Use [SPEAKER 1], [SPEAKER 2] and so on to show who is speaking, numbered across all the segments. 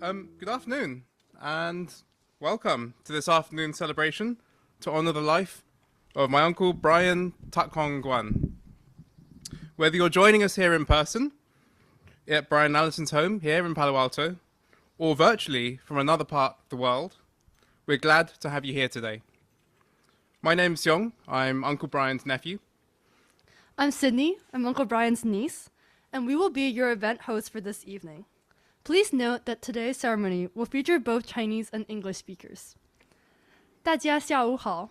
[SPEAKER 1] Good afternoon, and welcome to this afternoon celebration to honor the life of my uncle Brian Tak Hong Guan. Whether you're joining us here in person at Brian and Alison's home here in Palo Alto, or virtually from another part of the world, we're glad to have you here today. My name's Young. I'm Uncle Brian's nephew.
[SPEAKER 2] I'm Sydney. I'm Uncle Brian's niece, and we will be your event hosts for this evening. Please note that today's ceremony will feature both Chinese and English speakers. 大家下午好，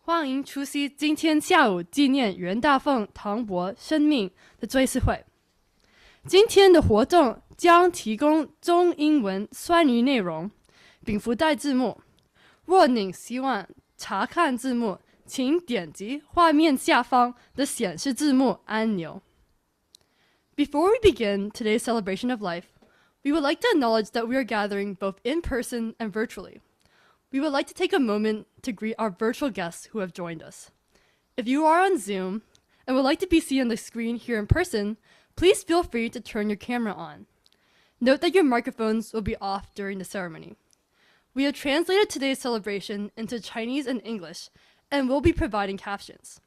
[SPEAKER 2] 欢迎出席今天下午纪念袁大凤唐伯生命的追思会。今天的活动将提供中英文双语内容，并附带字幕。若您希望查看字幕，请点击画面下方的显示字幕按钮。Before we begin today's celebration of life, we would like to acknowledge that we are gathering both in person and virtually. We would like to take a moment to greet our virtual guests who have joined us. If you are on Zoom and would like to be seen on the screen here in person, please feel free to turn your camera on. Note that your microphones will be off during the ceremony. We have translated today's celebration into Chinese and English and will be providing captions.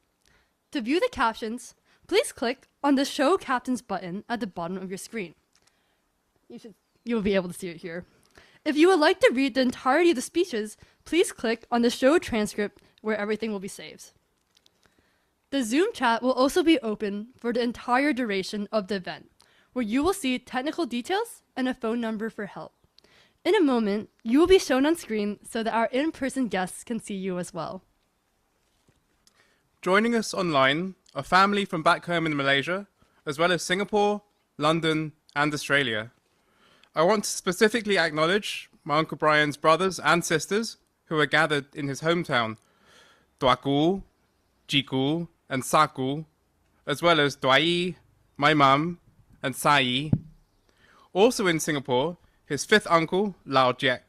[SPEAKER 2] To view the captions, please click on the Show Captions button at the bottom of your screen. You'll be able to see it here. If you would like to read the entirety of the speeches, please click on the show transcript where everything will be saved. The Zoom chat will also be open for the entire duration of the event, where you will see technical details and a phone number for help. In a moment, you will be shown on screen so that our in-person guests can see you as well.
[SPEAKER 1] Joining us online are family from back home in Malaysia, as well as Singapore, London, and Australia. I want to specifically acknowledge my Uncle Brian's brothers and sisters who are gathered in his hometown, Tuakul, Jikul, and Sakul, as well as Dwai, my mum, and Sai. Also in Singapore, his fifth uncle, Lao Jiek,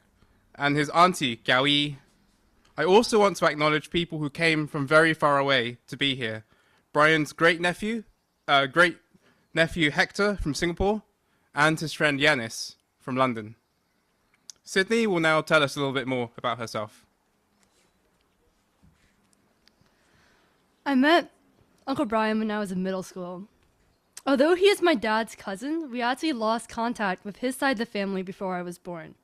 [SPEAKER 1] and his auntie, Gaoi. I also want to acknowledge people who came from very far away to be here. Brian's great nephew Hector from Singapore, and his friend Yanis from London. Sydney will now tell us a little bit more about herself.
[SPEAKER 2] I met Uncle Brian when I was in middle school. Although he is my dad's cousin, we actually lost contact with his side of the family before I was born.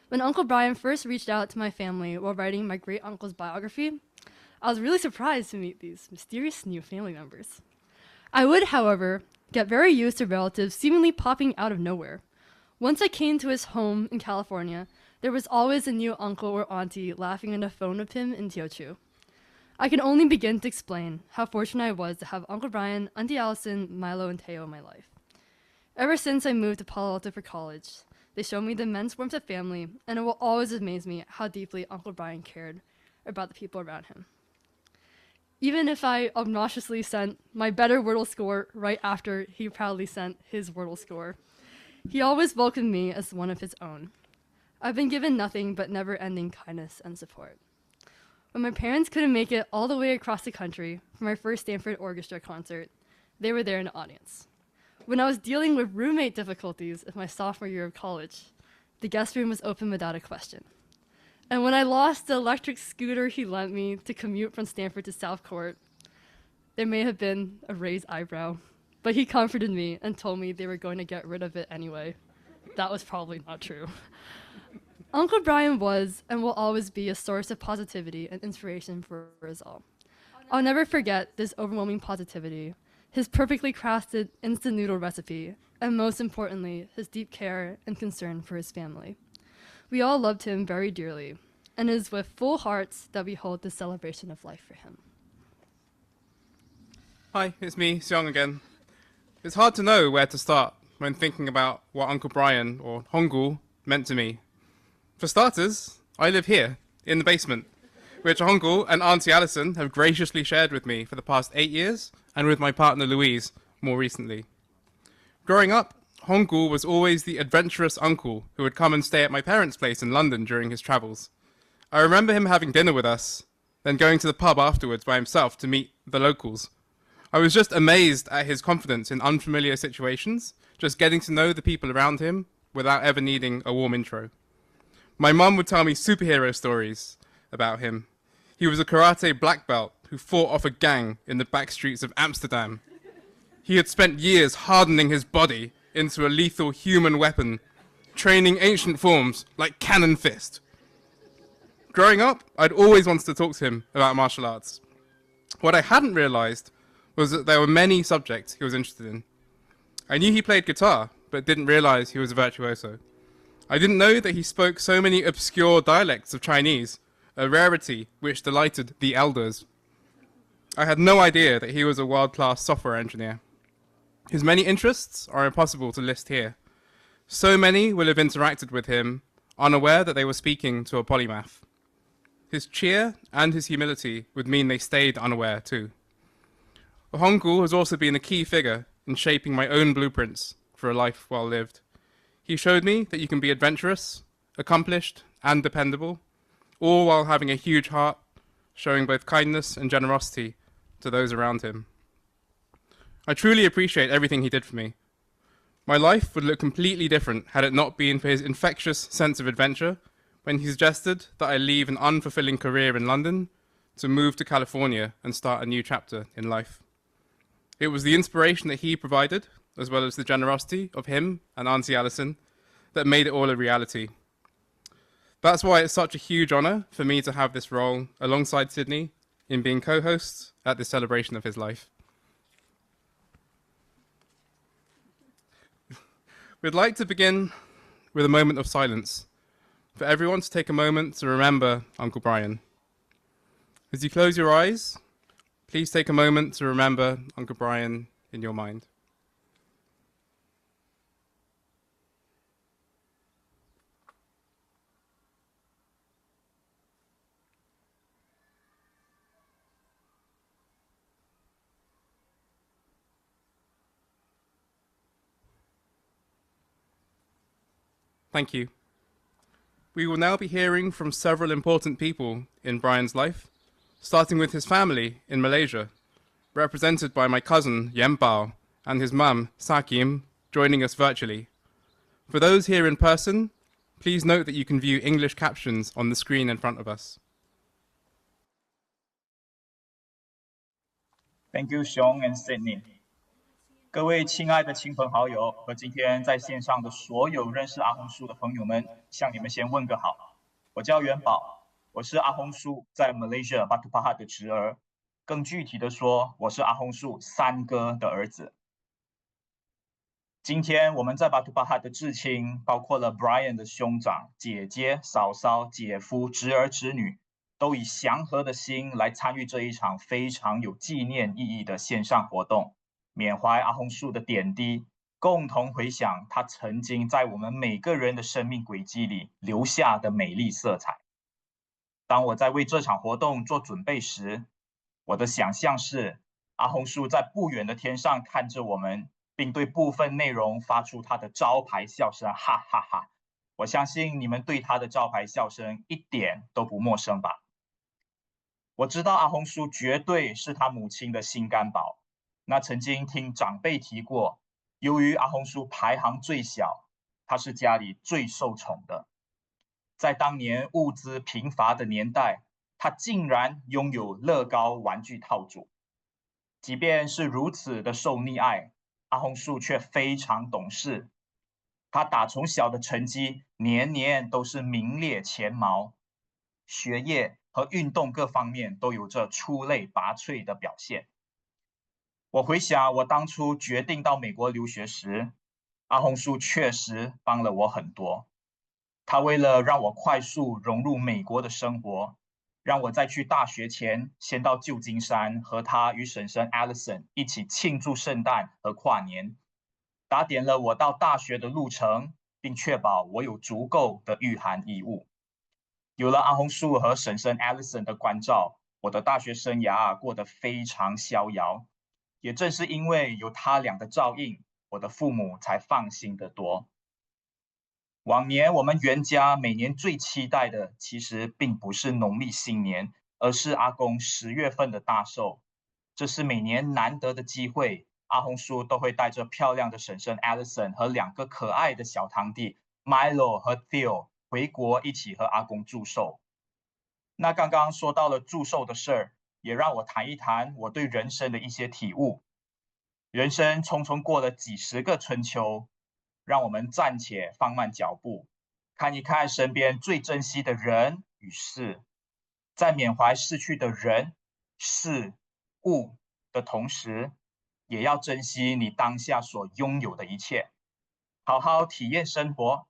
[SPEAKER 2] When Uncle Brian first reached out to my family while writing my great-uncle's biography, I was really surprised to meet these mysterious new family members. I would, however, get very used to relatives seemingly popping out of nowhere. Once I came to his home in California, there was always a new uncle or auntie laughing on the phone with him in Teochew. I can only begin to explain how fortunate I was to have Uncle Brian, Auntie Allison, Milo, and Teo in my life. Ever since I moved to Palo Alto for college, they showed me the immense warmth of family, and it will always amaze me how deeply Uncle Brian cared about the people around him. Even if I obnoxiously sent my better Wordle score right after he proudly sent his Wordle score, he always welcomed me as one of his own. I've been given nothing but never-ending kindness and support. When my parents couldn't make it all the way across the country for my first Stanford Orchestra concert, they were there in the audience. When I was dealing with roommate difficulties in my sophomore year of college, the guest room was open without a question. And when I lost the electric scooter he lent me to commute from Stanford to South Court, there may have been a raised eyebrow, but he comforted me and told me they were going to get rid of it anyway. That was probably not true. Uncle Brian was and will always be a source of positivity and inspiration for us all. I'll never forget this overwhelming positivity, his perfectly crafted instant noodle recipe, and most importantly, his deep care and concern for his family. We all loved him very dearly, and it is with full hearts that we hold this celebration of life for him.
[SPEAKER 1] Hi, it's me, Seong again. It's hard to know where to start when thinking about what Uncle Brian, or Honggu, meant to me. For starters, I live here, in the basement, which Honggu and Auntie Alison have graciously shared with me for the past 8 years, and with my partner Louise more recently. Growing up, Honggu was always the adventurous uncle who would come and stay at my parents' place in London during his travels. I remember him having dinner with us, then going to the pub afterwards by himself to meet the locals. I was just amazed at his confidence in unfamiliar situations, just getting to know the people around him without ever needing a warm intro. My mum would tell me superhero stories about him. He was a karate black belt who fought off a gang in the back streets of Amsterdam. He had spent years hardening his body into a lethal human weapon, training ancient forms like cannon fist. Growing up, I'd always wanted to talk to him about martial arts. What I hadn't realized was that there were many subjects he was interested in. I knew he played guitar, but didn't realize he was a virtuoso. I didn't know that he spoke so many obscure dialects of Chinese, a rarity which delighted the elders. I had no idea that he was a world-class software engineer. His many interests are impossible to list here. So many will have interacted with him, unaware that they were speaking to a polymath. His cheer and his humility would mean they stayed unaware too. Honggu has also been a key figure in shaping my own blueprints for a life well lived. He showed me that you can be adventurous, accomplished, and dependable, all while having a huge heart, showing both kindness and generosity to those around him. I truly appreciate everything he did for me. My life would look completely different had it not been for his infectious sense of adventure when he suggested that I leave an unfulfilling career in London to move to California and start a new chapter in life. It was the inspiration that he provided, as well as the generosity of him and Auntie Alison, that made it all a reality. That's why it's such a huge honor for me to have this role alongside Sydney in being co-host at this celebration of his life. We'd like to begin with a moment of silence for everyone to take a moment to remember Uncle Brian. As you close your eyes, please take a moment to remember Uncle Brian in your mind. Thank you. We will now be hearing from several important people in Brian's life, starting with his family in Malaysia, represented by my cousin Yem Bao and his mum Sakim joining us virtually. For those here in person, please note that you can view English captions on the screen in front of us.
[SPEAKER 3] Thank you, Sean and Sydney. 各位亲爱的亲朋好友和今天在线上的所有认识阿红叔的朋友们，向你们先问个好。我叫元宝，我是阿红叔在 Malaysia Batu Pahat 的侄儿。更具体的说，我是阿红叔三哥的儿子。今天我们在 Batu Pahat 的至亲，包括了 Brian 的兄长、姐姐、嫂嫂、姐夫、侄儿、侄女，都以祥和的心来参与这一场非常有纪念意义的线上活动。缅怀阿红叔的点滴，共同回想他曾经在我们每个人的生命轨迹里留下的美丽色彩。当我在为这场活动做准备时，我的想象是阿红叔在不远的天上看着我们，并对部分内容发出他的招牌笑声，哈哈哈！我相信你们对他的招牌笑声一点都不陌生吧？我知道阿红叔绝对是他母亲的心肝宝。那曾经听长辈提过，由于阿红叔排行最小，他是家里最受宠的。在当年物资贫乏的年代，他竟然拥有乐高玩具套组。即便是如此的受溺爱，阿红叔却非常懂事。他打从小的成绩年年都是名列前茅，学业和运动各方面都有着出类拔萃的表现。我回想我当初决定到美国留学时，阿红叔确实帮了我很多。他为了让我快速融入美国的生活，让我在去大学前先到旧金山和他与婶婶 Alison 一起庆祝圣诞和跨年，打点了我到大学的路程，并确保我有足够的御寒衣物。有了阿红叔和婶婶 Alison 的关照，我的大学生涯过得非常逍遥。也正是因为有他俩的照应，我的父母才放心得多。往年我们袁家每年最期待的，其实并不是农历新年，而是阿公10月份的大寿。这是每年难得的机会，阿红叔都会带着漂亮的婶婶 Alison 和2个可爱的小堂弟 Milo 和 Theo 回国一起和阿公祝寿。那刚刚说到了祝寿的事儿，也让我谈一谈我对人生的一些体悟。人生匆匆过了几十个春秋，让我们暂且放慢脚步，看一看身边最珍惜的人与事，在缅怀逝去的人、事、物的同时，也要珍惜你当下所拥有的一切，好好体验生活，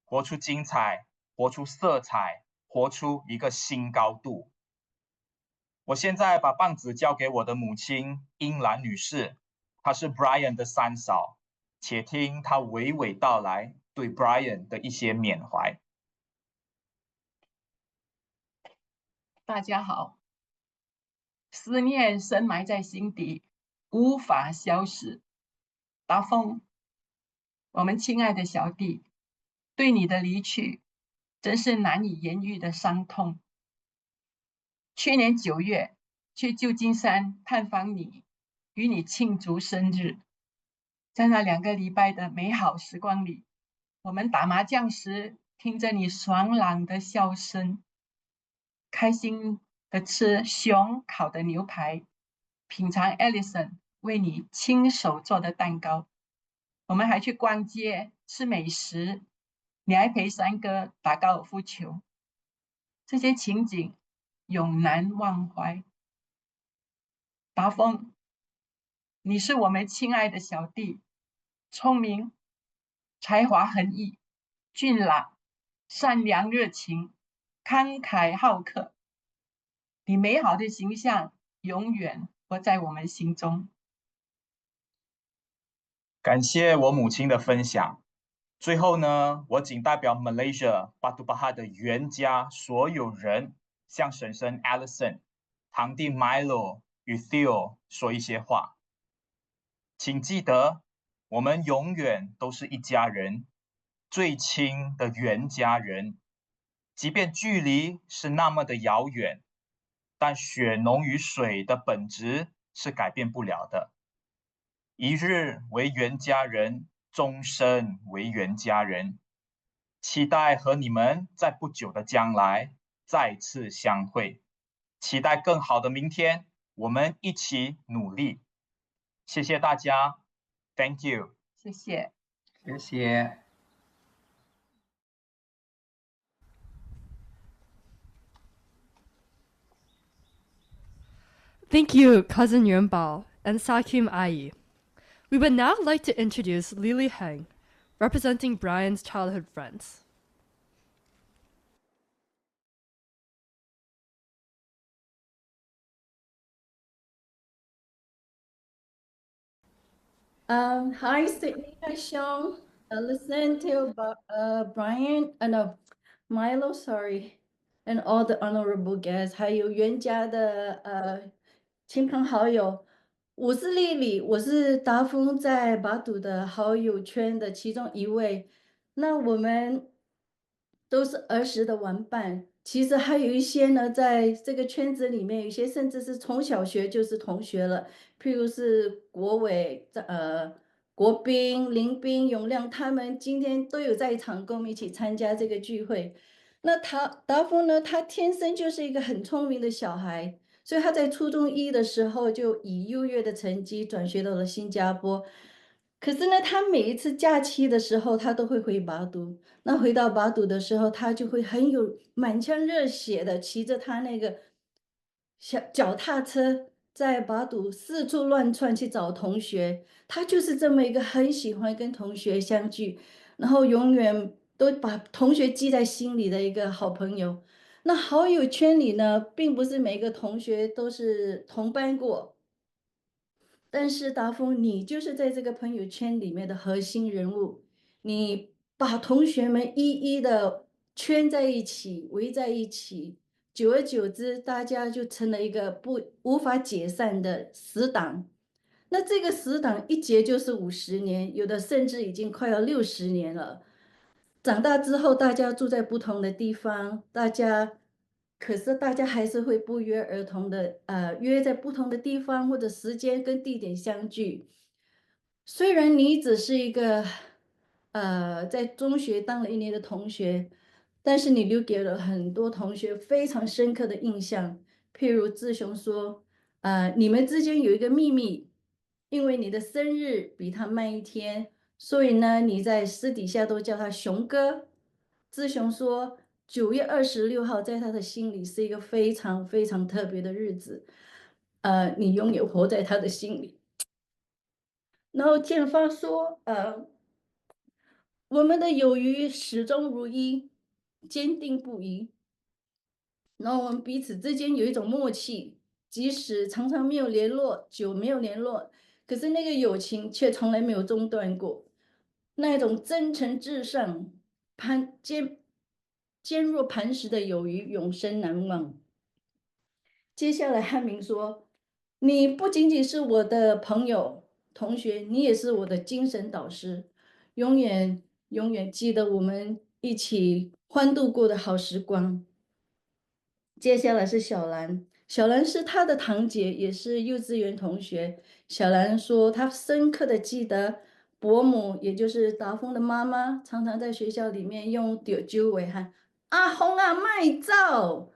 [SPEAKER 3] 活出精彩，活出色彩，活出一个新高度。我现在把棒子交给我的母亲英兰女士，她是 Brian 的三嫂，且听她娓娓道来对 Brian 的一些缅怀。
[SPEAKER 4] 大家好，思念深埋在心底，无法消失。达峰，我们亲爱的小弟，对你的离去真是难以言喻的伤痛。去年9月去旧金山探访你，与你庆祝生日，在那2个礼拜的美好时光里，我们打麻将时听着你爽朗的笑声，开心的吃熊烤的牛排，品尝 Ellison 为你亲手做的蛋糕。我们还去逛街吃美食，你还陪三哥打高尔夫球，这些情景永难忘怀。达峰，你是我们亲爱的小弟，聪明、才华横溢、俊朗、善良热情、慷慨好客，你美好的形象永远活在我们心中。
[SPEAKER 3] 感谢我母亲的分享。最后呢，我仅代表 Malaysia Batu Pahat 的原家所有人，向婶婶 Alison、堂弟 Milo 与 Theo 说一些话。请记得，我们永远都是一家人，最亲的原家人。即便距离是那么的遥远，但血浓于水的本质是改变不了的。一日为原家人，终身为原家人。期待和你们在不久的将来再次相会，期待更好的明天，我们一起努力。谢谢大家 ，Thank you，
[SPEAKER 4] 谢谢。
[SPEAKER 5] 谢谢。
[SPEAKER 2] Thank you, Cousin Yuanbao and Sakim Ai. We would now like to introduce Lily Heng, representing Brian's childhood friends.
[SPEAKER 6] Hi, Sydney. Hi, Sean. Listen to Brian, no, Milo, sorry, and all the honorable guests，还有袁家的亲朋好友。我是丽丽，我是达峰在巴堵的好友圈的其中一位。那我们都是儿时的玩伴，其实还有一些呢，在这个圈子里面，有些甚至是从小学就是同学了。譬如是国伟、国斌、林斌、永亮，他们今天都有在场，跟我们一起参加这个聚会。那达峰呢，他天生就是一个很聪明的小孩，所以他在初中一的时候就以优越的成绩转学到了新加坡。可是呢，他每一次假期的时候，他都会回巴都。那回到巴都的时候，他就会很有满腔热血的骑着他那个小脚踏车，在巴都四处乱窜去找同学。他就是这么一个很喜欢跟同学相聚，然后永远都把同学记在心里的一个好朋友。那好友圈里呢，并不是每个同学都是同班过。但是达峰，你就是在这个朋友圈里面的核心人物，你把同学们一一的圈在一起，围在一起，久而久之，大家就成了一个无法解散的死党。那这个死党一结就是50年，有的甚至已经快要60年了。长大之后，大家住在不同的地方，可是大家还是会不约而同的，约在不同的地方或者时间跟地点相聚。虽然你只是一个在中学当了1年的同学，但是你留给了很多同学非常深刻的印象。譬如志雄说，你们之间有一个秘密，因为你的生日比他慢1天，所以呢，你在私底下都叫他熊哥。志雄说，9月26号在他的心里是一个非常非常特别的日子，你永远活在他的心里。然后建发说，我们的友谊始终如一，坚定不移。然后我们彼此之间有一种默契，即使常常没有联络，久没有联络，可是那个友情却从来没有中断过。那一种真诚至上、坚若磐石的友谊，永生难忘。接下来汉明说：“你不仅仅是我的朋友、同学，你也是我的精神导师，永远永远记得我们一起欢度过的好时光。”接下来是小兰，小兰是她的堂姐，也是幼稚园同学。小兰说，她深刻的记得伯母，也就是达峰的妈妈，常常在学校里面用丢酒尾喊阿红啊卖照，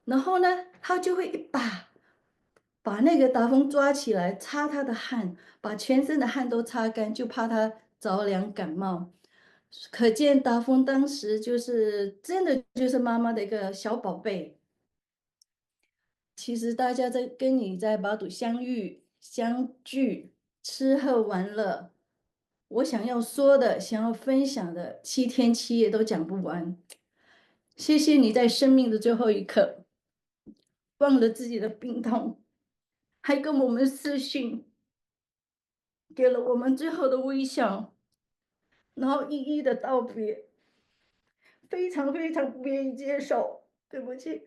[SPEAKER 6] 然后呢，她就会一把那个达峰抓起来，擦他的汗，把全身的汗都擦干，就怕他着凉感冒。可见达峰当时就是真的就是妈妈的一个小宝贝。其实大家跟你在巴堵相遇、相聚、吃喝玩乐，我想要说的、想要分享的，7天7夜都讲不完。谢谢你在生命的最后一刻，忘了自己的病痛，还跟我们私讯，给了我们最后的微笑，然后一一的道别，非常非常不愿意接受，对不起，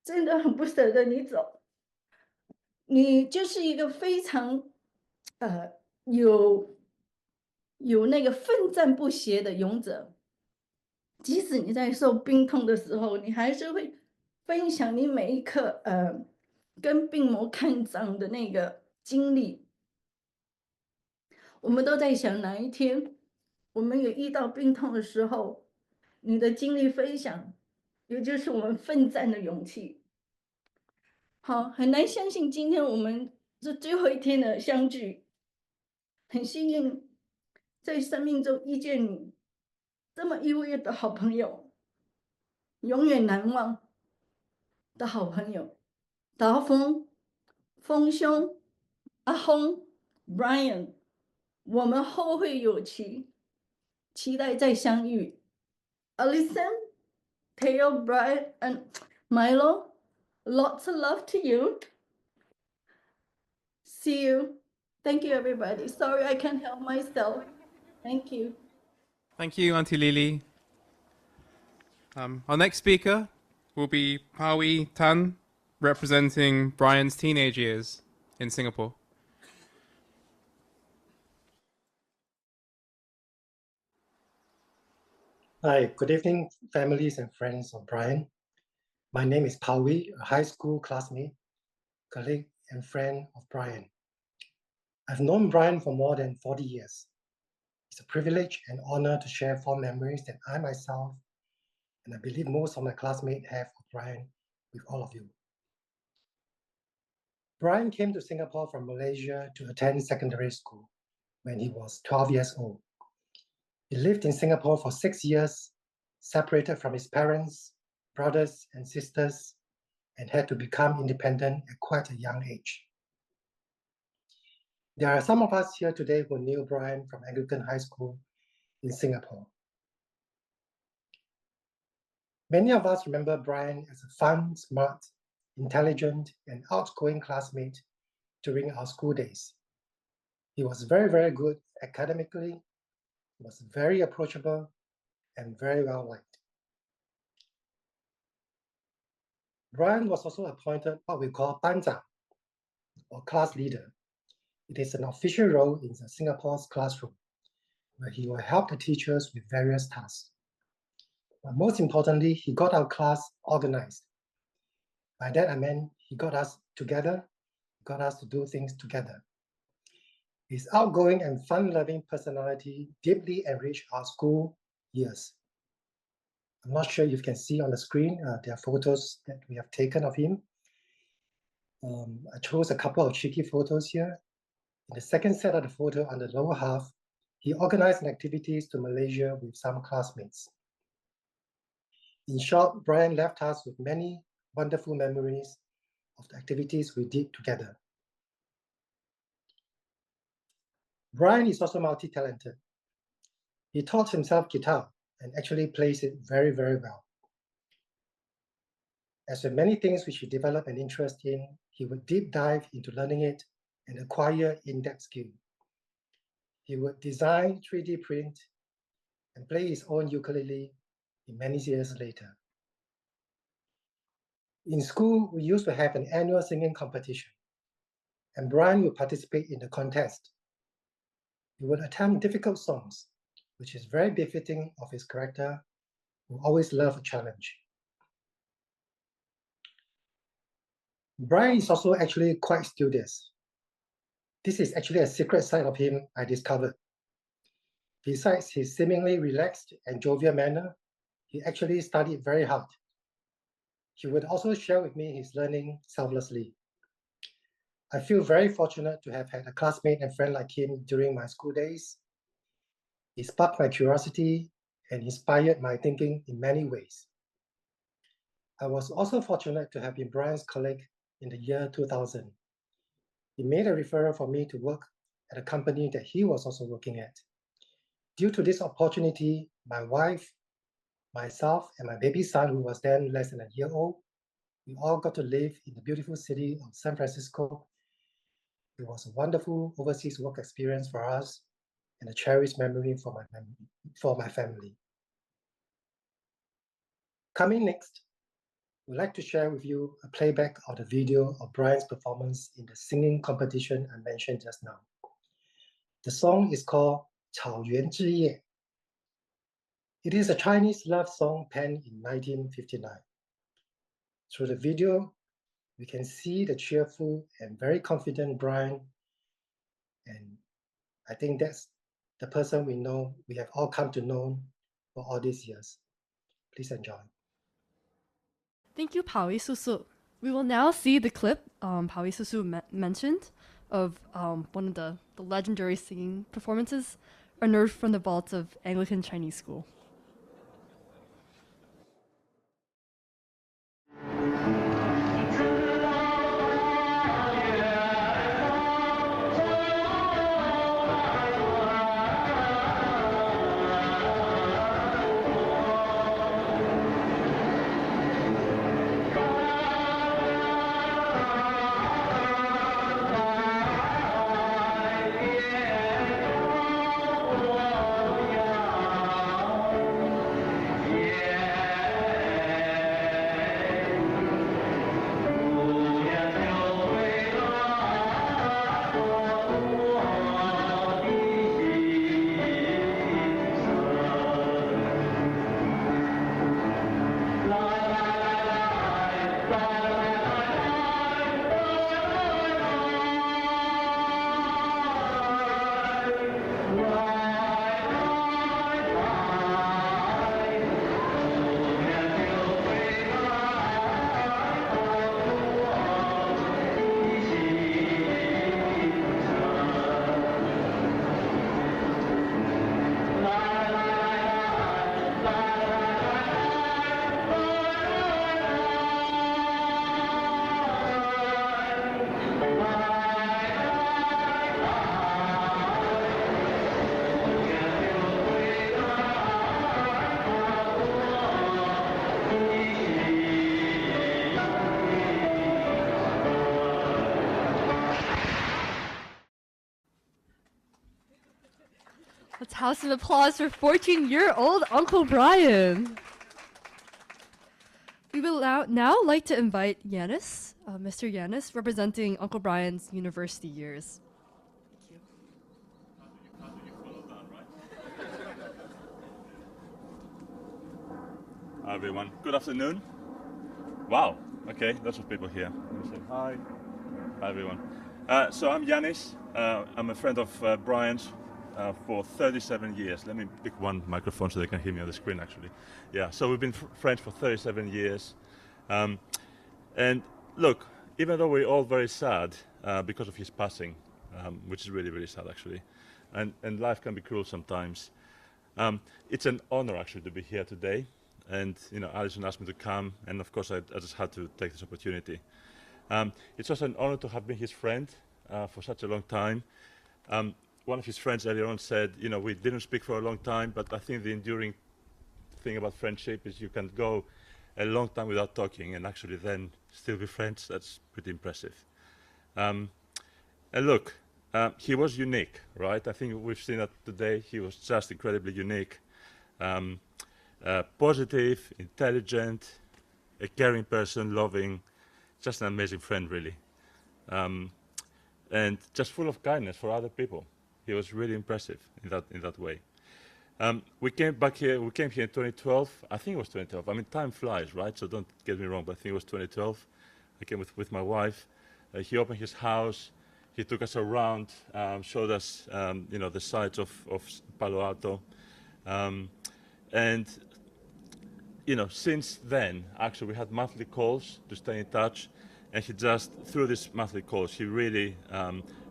[SPEAKER 6] 真的很不舍得你走。你就是一个非常，有那个奋战不懈的勇者。即使你在受病痛的时候，你还是会分享你每一刻，跟病魔抗战的那个经历。我们都在想哪一天，我们有遇到病痛的时候，你的经历分享，也就是我们奋战的勇气。好，很难相信今天我们是最后一天的相聚，很幸运在生命中遇见你，这么一位的好朋友，永远难忘的好朋友，达峰、峰兄、阿轰、Brian，我们后会有期，期待再相遇。Alison, Theo, Brian, and Milo, lots of love to you. See you. Thank you, everybody. Sorry I can't help myself. Thank you.
[SPEAKER 1] Thank you, Auntie Lily. Our next speaker will be Paui Tan, representing Brian's teenage years in Singapore.
[SPEAKER 5] Hi, good evening, families and friends of Brian. My name is Paui, a high school classmate, colleague, and friend of Brian. I've known Brian for more than 40 years. It's a privilege and honor to share fond memories that I myself, and I believe most of my classmates have of Brian with all of you. Brian came to Singapore from Malaysia to attend secondary school when he was 12 years old. He lived in Singapore for 6 years, separated from his parents, brothers, and sisters, and had to become independent at quite a young age. There are some of us here today who knew Brian from Anglican High School in Singapore. Many of us remember Brian as a fun, smart, intelligent, and outgoing classmate during our school days. He was very, very good academically, was very approachable, and very well liked. Brian was also appointed what we call Banzang, or class leader. It is an official role in the Singapore's classroom, where he will help the teachers with various tasks. But most importantly, he got our class organized. By that I mean he got us together, got us to do things together. His outgoing and fun-loving personality deeply enriched our school years. I'm not sure you can see on the screen, there are photos that we have taken of him. I chose a couple of cheeky photos here. In the second set of the photo on the lower half, he organized activities to Malaysia with some classmates. In short, Brian left us with many wonderful memories of the activities we did together. Brian is also multi-talented. He taught himself guitar and actually plays it very, very well. As with many things which he developed an interest in, he would deep dive into learning it and acquire in-depth skill. He would design, 3D print, and play his own ukulele in many years later. In school, we used to have an annual singing competition, and Brian would participate in the contest. He would attempt difficult songs, which is very befitting of his character, who always loved a challenge. Brian is also actually quite studious. This is actually a secret side of him I discovered. Besides his seemingly relaxed and jovial manner, he actually studied very hard. He would also share with me his learning selflessly. I feel very fortunate to have had a classmate and friend like him during my school days. He sparked my curiosity and inspired my thinking in many ways. I was also fortunate to have been Brian's colleague in the year 2000. He made a referral for me to work at a company that he was also working at. Due to this opportunity, my wife, myself, and my baby son, who was then less than a year old, we all got to live in the beautiful city of San Francisco. It was a wonderful overseas work experience for us and a cherished memory for my family. Coming next, we'd like to share with you a playback of the video of Brian's performance in the singing competition I mentioned just now. The song is called 草原之夜. It is a Chinese love song penned in 1959. Through the video, we can see the cheerful and very confident Brian, and I think that's the person we have all come to know for all these years. Please enjoy.
[SPEAKER 2] Thank you, Paui Susu. We will now see the clip Paui Susu mentioned of one of the legendary singing performances unearthed from the vaults of Anglican Chinese School. Let's house of applause for 14-year-old Uncle Brian. We will now like to invite Yanis, Mr. Yanis, representing Uncle Brian's university years. Thank you.
[SPEAKER 7] Hi everyone, good afternoon. Wow, okay, lots of people here. Let me say hi. Hi everyone. So I'm Yanis. I'm a friend of Brian's for 37 years. Let me pick one microphone so they can hear me on the screen, actually. Yeah, so we've been friends for 37 years. And look, even though we're all very sad because of his passing, which is really, really sad, actually, and life can be cruel sometimes, it's an honor, actually, to be here today. And, Alison asked me to come, and of course I just had to take this opportunity. It's also an honor to have been his friend for such a long time. One of his friends earlier on said, we didn't speak for a long time, but I think the enduring thing about friendship is you can go a long time without talking and actually then still be friends. That's pretty impressive. And look, he was unique, right? I think we've seen that today. He was just incredibly unique. Positive, intelligent, a caring person, loving, just an amazing friend, really. And just full of kindness for other people. He was really impressive in that way. We came here in 2012. I think it was 2012. I mean, time flies, right? So don't get me wrong, but I think it was 2012. I came with my wife. He opened his house. He took us around, showed us, the sights of Palo Alto. And, since then, actually, we had monthly calls to stay in touch. And he just, through these monthly calls, he really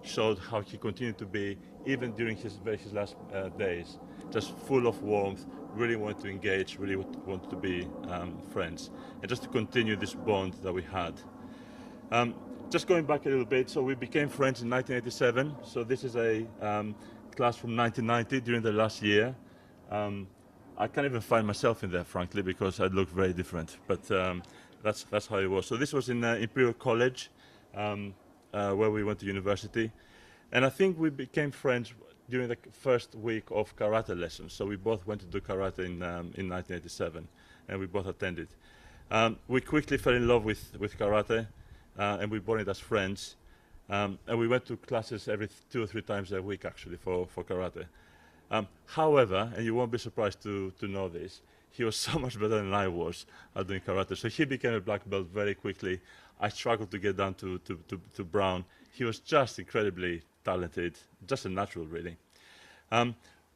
[SPEAKER 7] showed how he continued to be, even during his last days, just full of warmth, really wanted to engage, really wanted to be friends, and just to continue this bond that we had. Just going back a little bit, so we became friends in 1987. So this is a class from 1990 during the last year. I can't even find myself in there, frankly, because I look very different. But that's how it was. So this was in Imperial College, where we went to university. And I think we became friends during the first week of karate lessons. So we both went to do karate in 1987, and we both attended. We quickly fell in love with karate, and we bonded as friends. And we went to classes every 2 or 3 times a week, actually, for karate. However, and you won't be surprised to know this, he was so much better than I was at doing karate. So he became a black belt very quickly. I struggled to get down to brown. He was just incredibly talented, just a natural, really.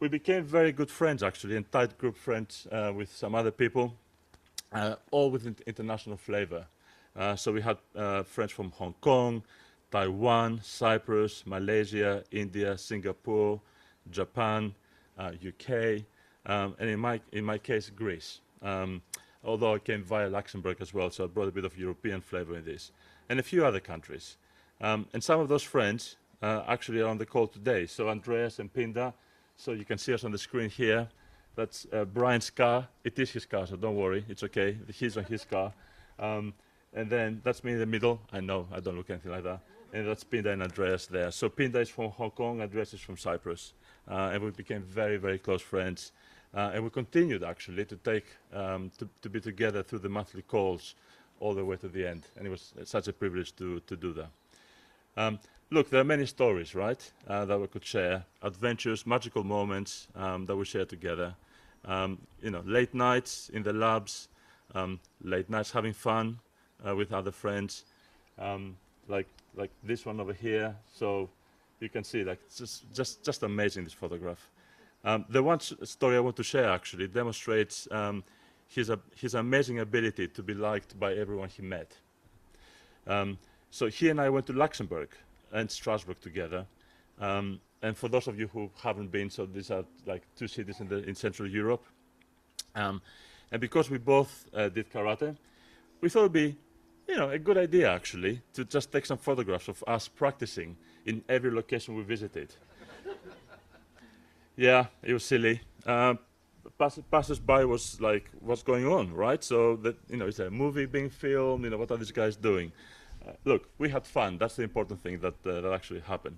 [SPEAKER 7] We became very good friends, actually, and tight group friends with some other people, all with international flavor. So we had friends from Hong Kong, Taiwan, Cyprus, Malaysia, India, Singapore, Japan, UK, and in my case, Greece. Although I came via Luxembourg as well, so I brought a bit of European flavor in this, and a few other countries. And some of those friends actually are on the call today. So Andreas and Pinda, so you can see us on the screen here. That's Brian's car. It is his car, so don't worry, it's okay. He's on his car. And then that's me in the middle. I know, I don't look anything like that. And that's Pinda and Andreas there. So Pinda is from Hong Kong, Andreas is from Cyprus. And we became very, very close friends. And we continued, actually, to to be together through the monthly calls all the way to the end. And it was such a privilege to do that. Look, there are many stories, right, that we could share. Adventures, magical moments that we share together. Late nights in the labs, late nights having fun with other friends, like this one over here. So you can see, like, it's just amazing, this photograph. The one story I want to share actually demonstrates his amazing ability to be liked by everyone he met. So he and I went to Luxembourg and Strasbourg together. And for those of you who haven't been, so these are like 2 cities in Central Europe. And because we both did karate, we thought it'd be, a good idea actually to just take some photographs of us practicing in every location we visited. Yeah, it was silly. Passers-by was like, what's going on, right? So that, is there a movie being filmed? What are these guys doing? Look, we had fun. That's the important thing that actually happened.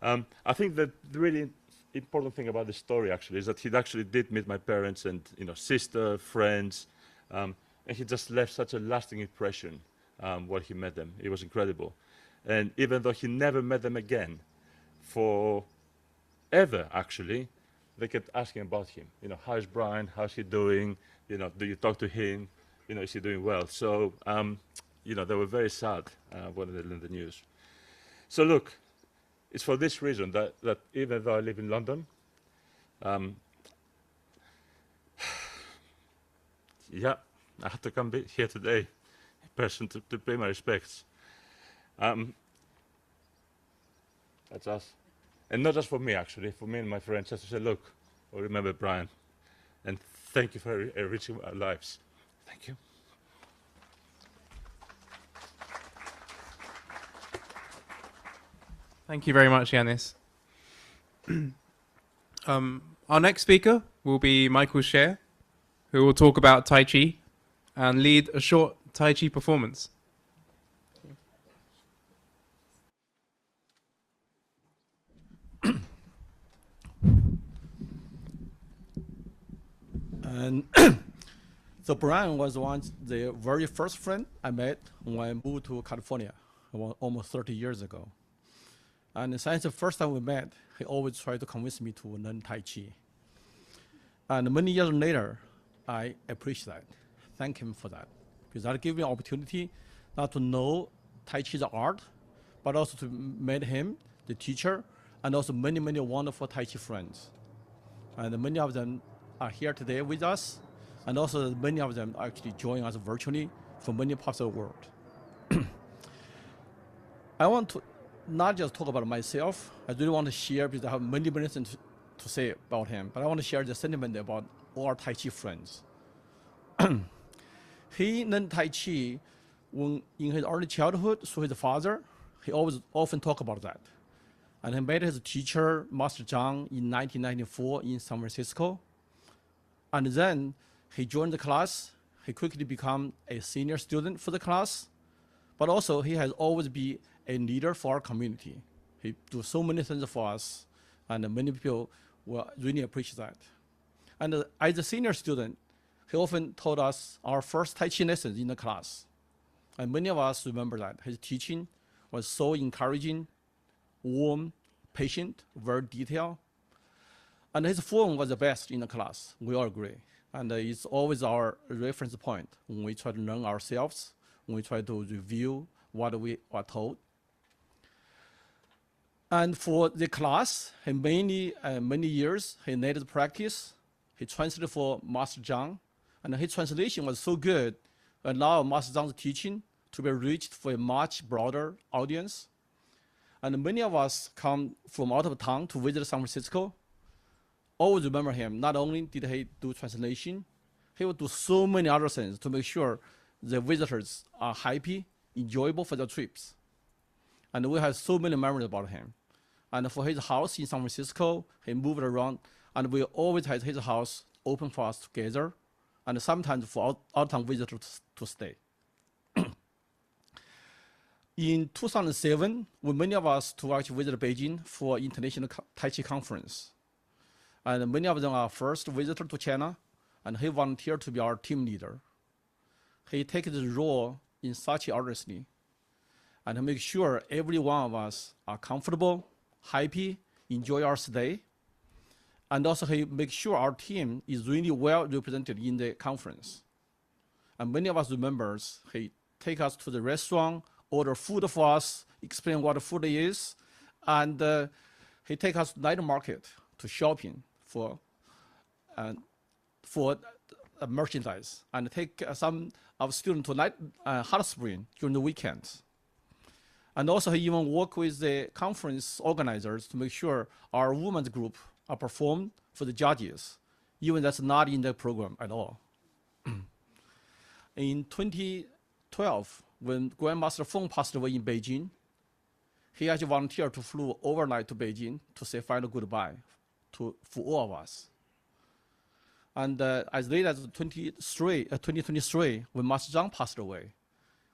[SPEAKER 7] I think that the really important thing about this story actually is that he actually did meet my parents and sister, friends, and he just left such a lasting impression when he met them. It was incredible. And even though he never met them again, for ever actually, they kept asking about him. How's Brian? How's he doing? Do you talk to him? Is he doing well? So, they were very sad when they learned the news. So look, it's for this reason that even though I live in London, yeah, I had to come here today in person to pay my respects. That's us. And not just for me, actually, for me and my friends, just to say, look, we remember Brian. And thank you for enriching our lives. Thank you.
[SPEAKER 1] Thank you very much, Yanis. Our next speaker will be Michael Scher, who will talk about Tai Chi and lead a short Tai Chi performance.
[SPEAKER 8] And so Brian was the very first friend I met when I moved to California almost 30 years ago. And since the first time we met, he always tried to convince me to learn Tai Chi. And many years later, I appreciate that. Thank him for that. Because that gave me an opportunity not to know Tai Chi, the art, but also to meet him, the teacher, and also many, many wonderful Tai Chi friends. And many of them are here today with us, and also many of them actually join us virtually from many parts of the world. I want to not just talk about myself. I really want to share, because I have many things to say about him, but I want to share the sentiment about all our Tai Chi friends. He learned Tai Chi when in his early childhood through his father. He always often talk about that. And he met his teacher, Master Zhang, in 1994 in San Francisco. And then he joined the class. He quickly became a senior student for the class. But also, he has always been a leader for our community. He do so many things for us, and many people will really appreciate that. And as a senior student, he often taught us our first Tai Chi lessons in the class. And many of us remember that. His teaching was so encouraging, warm, patient, very detailed. And his form was the best in the class, we all agree. And it's always our reference point when we try to learn ourselves, when we try to review what we are told. And for the class, he many years, he led the practice. He translated for Master Zhang, and his translation was so good, and allowed Master Zhang's teaching to be reached for a much broader audience. And many of us come from out of town to visit San Francisco. Always remember him. Not only did he do translation, he would do so many other things to make sure the visitors are happy, enjoyable for their trips. And we have so many memories about him. And for his house in San Francisco, he moved around, and we always had his house open for us together, and sometimes for out-of-town visitors to stay. In 2007, when many of us to actually visit Beijing for International Tai Chi Conference, and many of them are first visitor to China, and he volunteered to be our team leader. He takes the role in such earnestly, and he makes sure every one of us are comfortable, happy, enjoy our stay, and also he makes sure our team is really well represented in the conference. And many of us remembers he take us to the restaurant, order food for us, explain what the food is, and he take us to night market to shopping for merchandise, and take some of students to hot spring during the weekends. And also he even work with the conference organizers to make sure our women's group are performed for the judges, even that's not in the program at all. In 2012, when Grandmaster Feng passed away in Beijing, he actually volunteered to flew overnight to Beijing to say final goodbye for all of us. And as late as 2023, when Master Zhang passed away,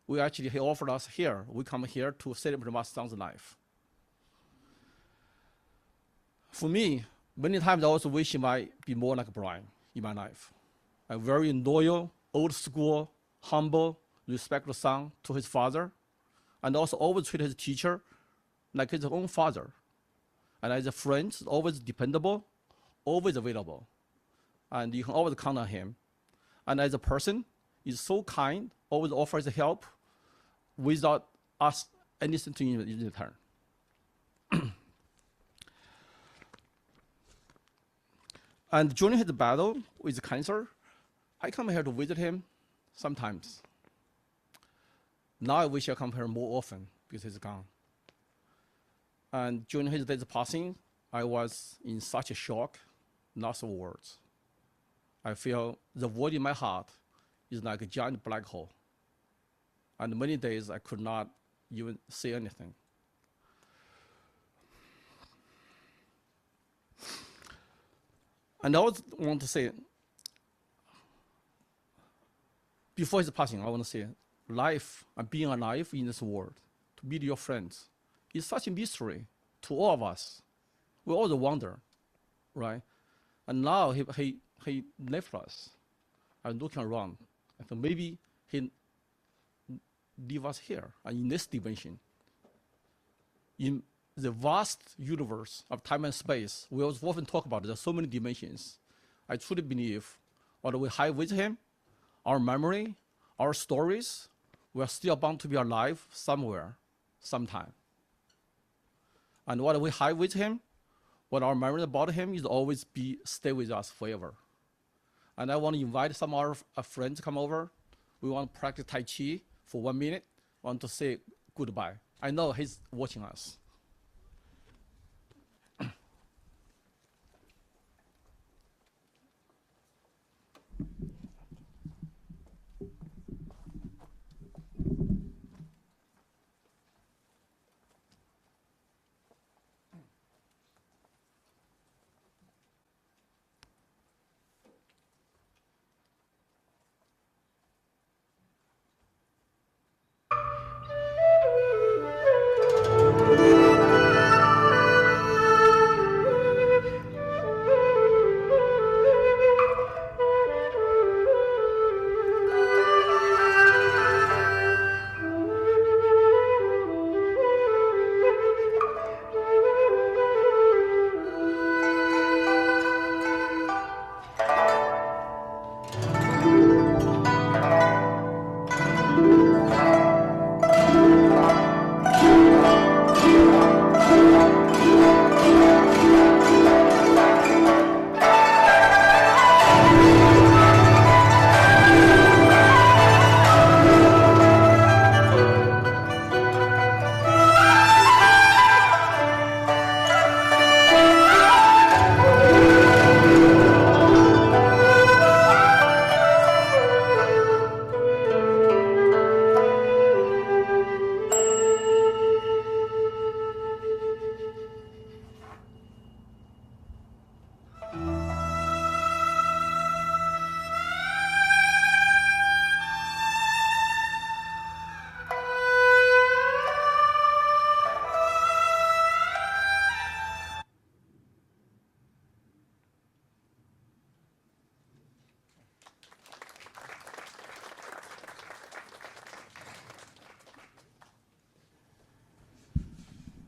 [SPEAKER 8] he offered us here. We come here to celebrate Master Zhang's life. For me, many times I also wish I might be more like Brian in my life. A very loyal, old school, humble, respectful son to his father, and also always treat his teacher like his own father. And as a friend, always dependable, always available. And you can always count on him. And as a person, he's so kind, always offers help without us anything in return. And during his battle with cancer, I come here to visit him sometimes. Now I wish I come here more often because he's gone. And during his day's passing, I was in such a shock, lots of words. I feel the void in my heart is like a giant black hole. And many days I could not even say anything. And I also want to say, before his passing, I want to say, life and being alive in this world, to meet your friends, is such a mystery to all of us. We all wonder, right? And now he left us. I'm looking around. I thought maybe he leave us here in this dimension. In the vast universe of time and space, we also often talk about there's so many dimensions. I truly believe what we have with him, our memory, our stories, we are still bound to be alive somewhere, sometime. And what we have with him, what our memory about him is always stay with us forever. And I want to invite some of our friends to come over. We want to practice Tai Chi for 1 minute. I want to say goodbye. I know he's watching us.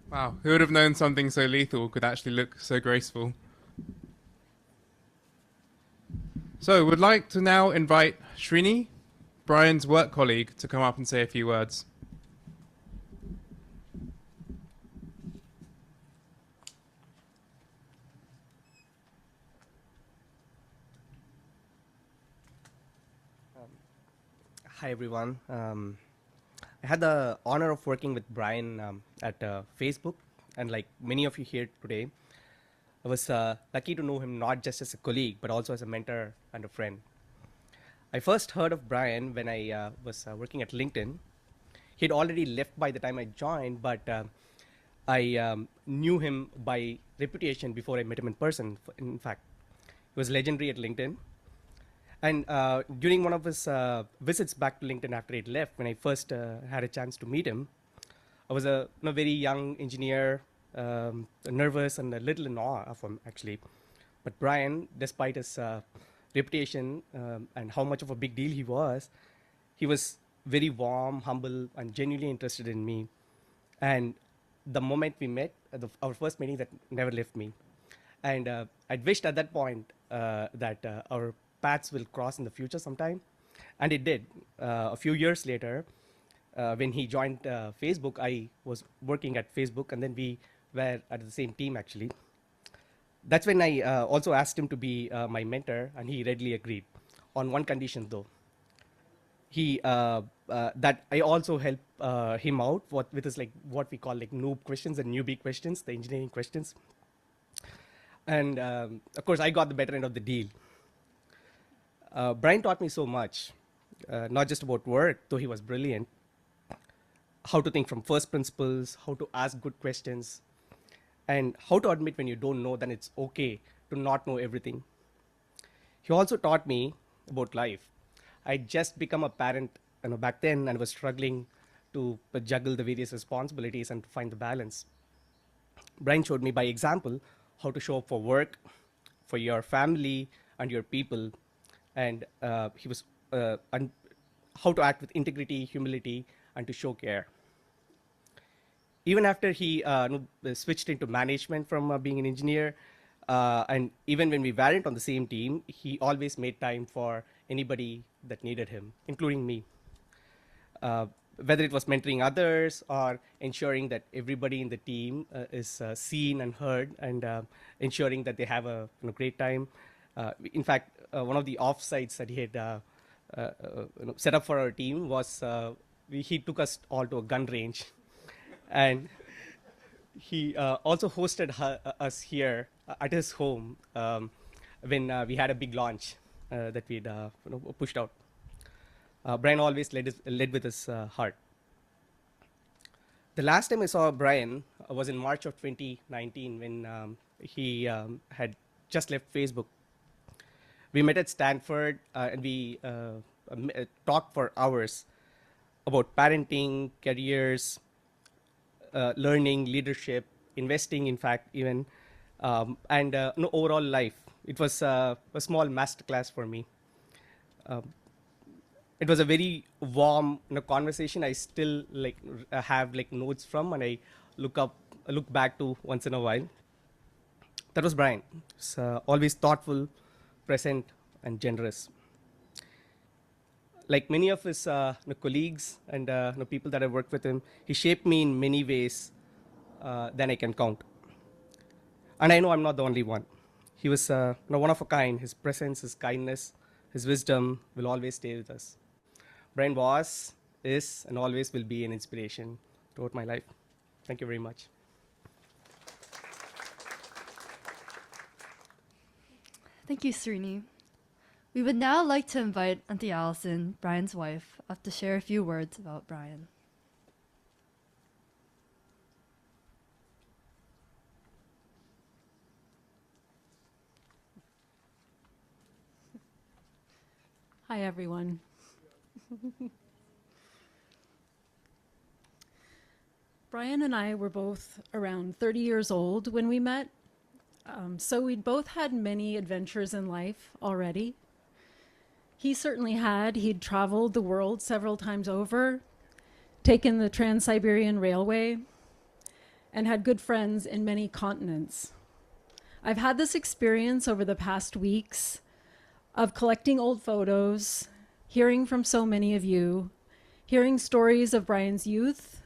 [SPEAKER 1] Wow, who would have known something so lethal could actually look so graceful? So, would like to now invite Srini, Brian's work colleague, to come up and say a few words.
[SPEAKER 9] Hi, everyone. I had the honor of working with Brian at Facebook, and like many of you here today, I was lucky to know him not just as a colleague, but also as a mentor and a friend. I first heard of Brian when I was working at LinkedIn. He'd already left by the time I joined, but I knew him by reputation before I met him in person. In fact, he was legendary at LinkedIn. And during one of his visits back to LinkedIn after he'd left, when I first had a chance to meet him, I was a very young engineer, nervous and a little in awe of him, actually. But Brian, despite his reputation and how much of a big deal he was very warm, humble, and genuinely interested in me. And the moment we met, our first meeting, that never left me. And I'd wished at that point that our paths will cross in the future sometime. And it did. A few years later, when he joined Facebook, I was working at Facebook, and then we were at the same team actually. That's when I also asked him to be my mentor, and he readily agreed, on one condition though. He that I also help him out with his like what we call like noob questions and newbie questions, the engineering questions. And of course, I got the better end of the deal. Brian taught me so much, not just about work, though he was brilliant, how to think from first principles, how to ask good questions, and how to admit when you don't know, then it's okay to not know everything. He also taught me about life. I just become a parent back then and was struggling to juggle the various responsibilities and to find the balance. Brian showed me by example how to show up for work, for your family and your people, and he was how to act with integrity, humility, and to show care. Even after he switched into management from being an engineer, and even when we weren't on the same team, he always made time for anybody that needed him, including me. Whether it was mentoring others or ensuring that everybody in the team is seen and heard, and ensuring that they have a great time. In fact, one of the offsites that he had set up for our team was he took us all to a gun range, and he also hosted us here at his home when we had a big launch that we'd pushed out. Brian always led with his heart. The last time I saw Brian was in March of 2019 when he had just left Facebook. We met at Stanford and we talked for hours about parenting, careers, learning, leadership, investing, in fact, even, and overall life. It was a small masterclass for me. It was a very warm conversation. I still have notes from, and I look back to once in a while. That was Brian. He's always thoughtful, present, and generous. Like many of his colleagues and people that I worked with him, he shaped me in many ways than I can count. And I know I'm not the only one. He was one of a kind. His presence, his kindness, his wisdom will always stay with us. Brian was, is, and always will be an inspiration throughout my life. Thank you very much.
[SPEAKER 2] Thank you, Srini. We would now like to invite Auntie Allison, Brian's wife, up to share a few words about Brian.
[SPEAKER 10] Hi, everyone. Brian and I were both around 30 years old when we met, so we'd both had many adventures in life already. He certainly had. He'd traveled the world several times over, taken the Trans-Siberian Railway, and had good friends in many continents. I've had this experience over the past weeks of collecting old photos, hearing from so many of you, hearing stories of Brian's youth,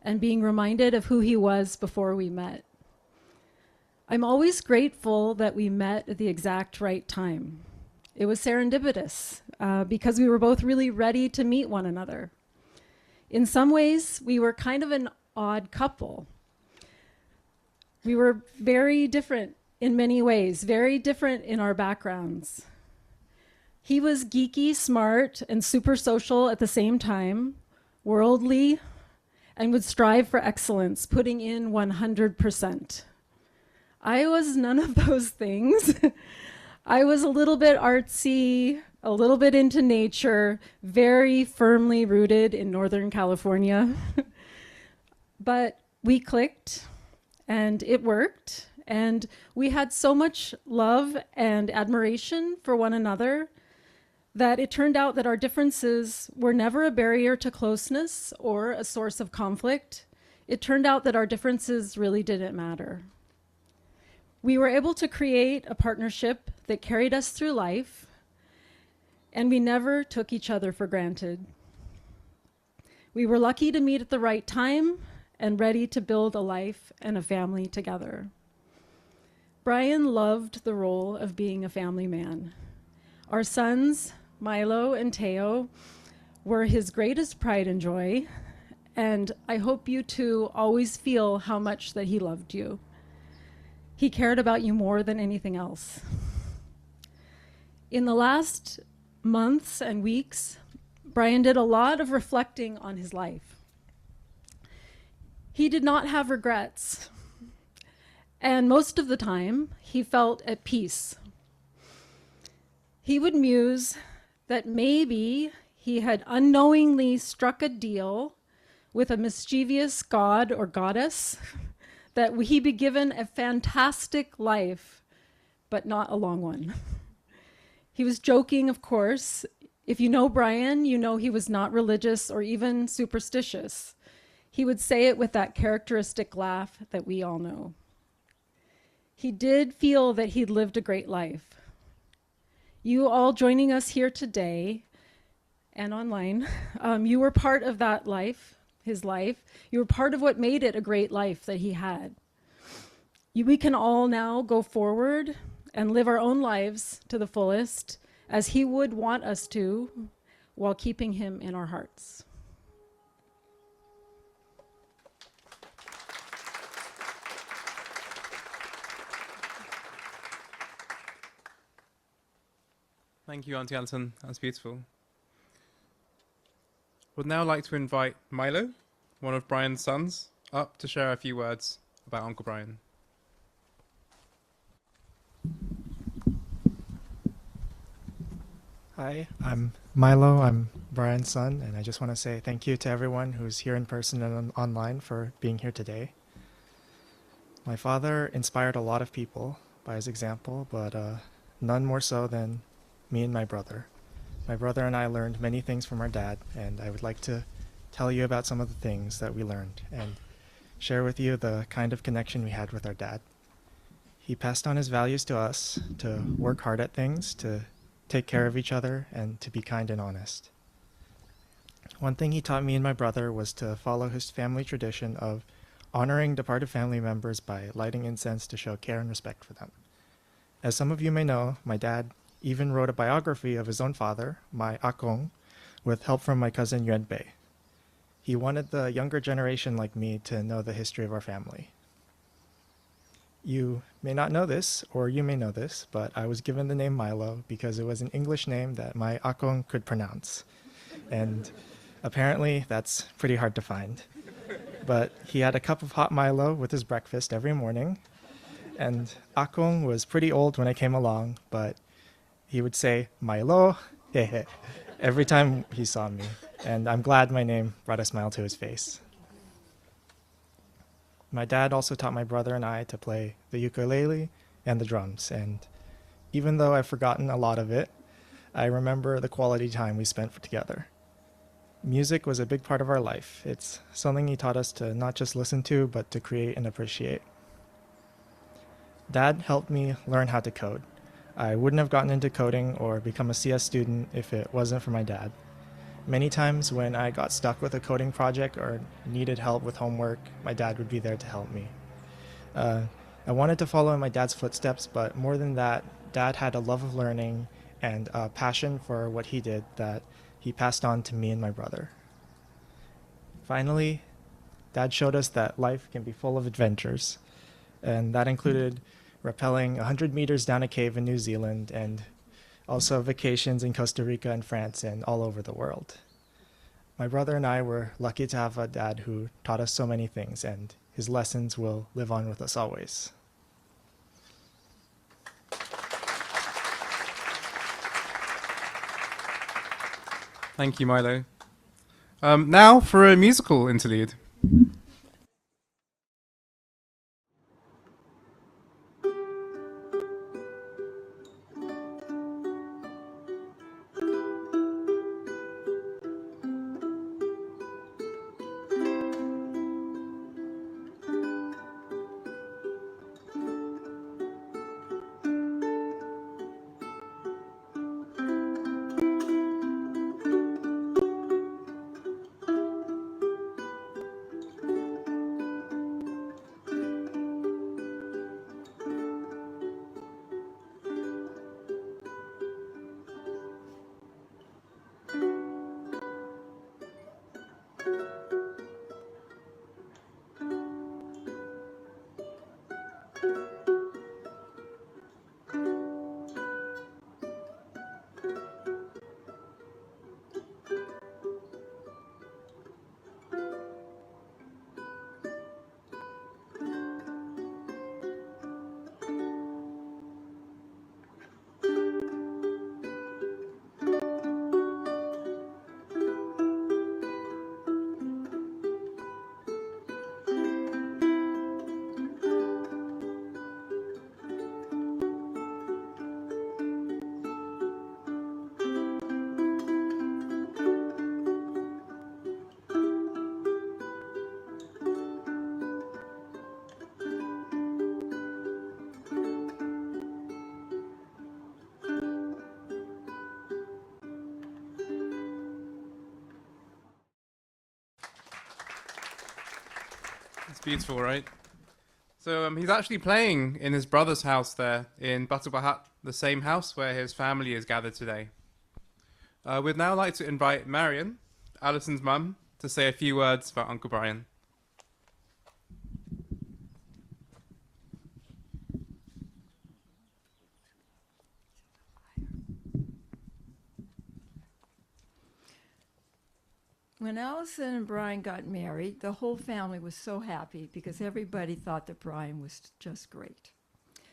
[SPEAKER 10] and being reminded of who he was before we met. I'm always grateful that we met at the exact right time. It was serendipitous because we were both really ready to meet one another. In some ways, we were kind of an odd couple. We were very different in many ways, very different in our backgrounds. He was geeky, smart, and super social at the same time, worldly, and would strive for excellence, putting in 100%. I was none of those things. I was a little bit artsy, a little bit into nature, very firmly rooted in Northern California. But we clicked, and it worked, and we had so much love and admiration for one another that it turned out that our differences were never a barrier to closeness or a source of conflict. It turned out that our differences really didn't matter. We were able to create a partnership that carried us through life, and we never took each other for granted. We were lucky to meet at the right time and ready to build a life and a family together. Brian loved the role of being a family man. Our sons, Milo and Teo, were his greatest pride and joy, and I hope you two always feel how much that he loved you. He cared about you more than anything else. In the last months and weeks, Brian did a lot of reflecting on his life. He did not have regrets, and most of the time, he felt at peace. He would muse that maybe he had unknowingly struck a deal with a mischievous god or goddess that he be given a fantastic life, but not a long one. He was joking, of course. If you know Brian, you know he was not religious or even superstitious. He would say it with that characteristic laugh that we all know. He did feel that he'd lived a great life. You all joining us here today and online, you were part of that life, his life. You were part of what made it a great life that he had. We can all now go forward and live our own lives to the fullest as he would want us to, while keeping him in our hearts.
[SPEAKER 1] Thank you, Auntie Alison. That's beautiful. Would now like to invite Milo, one of Brian's sons, up to share a few words about Uncle Brian.
[SPEAKER 11] Hi, I'm Milo. I'm Brian's son, and I just want to say thank you to everyone who's here in person and online for being here today. My father inspired a lot of people by his example, but none more so than me and my brother. My brother and I learned many things from our dad, and I would like to tell you about some of the things that we learned and share with you the kind of connection we had with our dad. He passed on his values to us, to work hard at things, to take care of each other, and to be kind and honest. One thing he taught me and my brother was to follow his family tradition of honoring departed family members by lighting incense to show care and respect for them. As some of you may know, my dad even wrote a biography of his own father, my akong, with help from my cousin Yuan Bei. He wanted the younger generation like me to know the history of our family. You may not know this, or you may know this, but I was given the name Milo because it was an English name that my akong could pronounce. And apparently that's pretty hard to find. But he had a cup of hot Milo with his breakfast every morning. And akong was pretty old when I came along, but he would say, Milo, hehe, every time he saw me. And I'm glad my name brought a smile to his face. My dad also taught my brother and I to play the ukulele and the drums, and even though I've forgotten a lot of it, I remember the quality time we spent together. Music was a big part of our life. It's something he taught us to not just listen to, but to create and appreciate. Dad helped me learn how to code. I wouldn't have gotten into coding or become a CS student if it wasn't for my dad. Many times when I got stuck with a coding project or needed help with homework, my dad would be there to help me. I wanted to follow in my dad's footsteps, but more than that, Dad had a love of learning and a passion for what he did that he passed on to me and my brother. Finally, Dad showed us that life can be full of adventures, and that included rappelling 100 meters down a cave in New Zealand and also vacations in Costa Rica and France and all over the world. My brother and I were lucky to have a dad who taught us so many things, and his lessons will live on with us always.
[SPEAKER 1] Thank you, Milo. Now for a musical interlude. It's beautiful, right? So he's actually playing in his brother's house there in Batu Pahat, the same house where his family is gathered today. We'd now like to invite Marion, Alison's mum, to say a few words about Uncle Brian.
[SPEAKER 12] When Allison and Brian got married, the whole family was so happy because everybody thought that Brian was just great.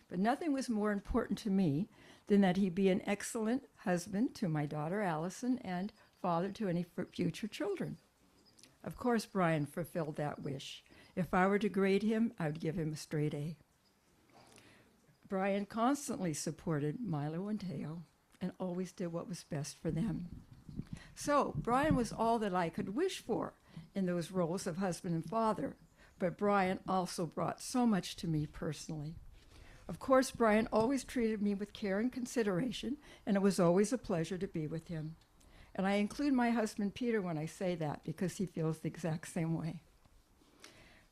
[SPEAKER 12] But nothing was more important to me than that he be an excellent husband to my daughter Allison and father to any future children. Of course, Brian fulfilled that wish. If I were to grade him, I would give him a straight A. Brian constantly supported Milo and Teo and always did what was best for them. So Brian was all that I could wish for in those roles of husband and father, but Brian also brought so much to me personally. Of course, Brian always treated me with care and consideration, and it was always a pleasure to be with him. And I include my husband Peter when I say that because he feels the exact same way.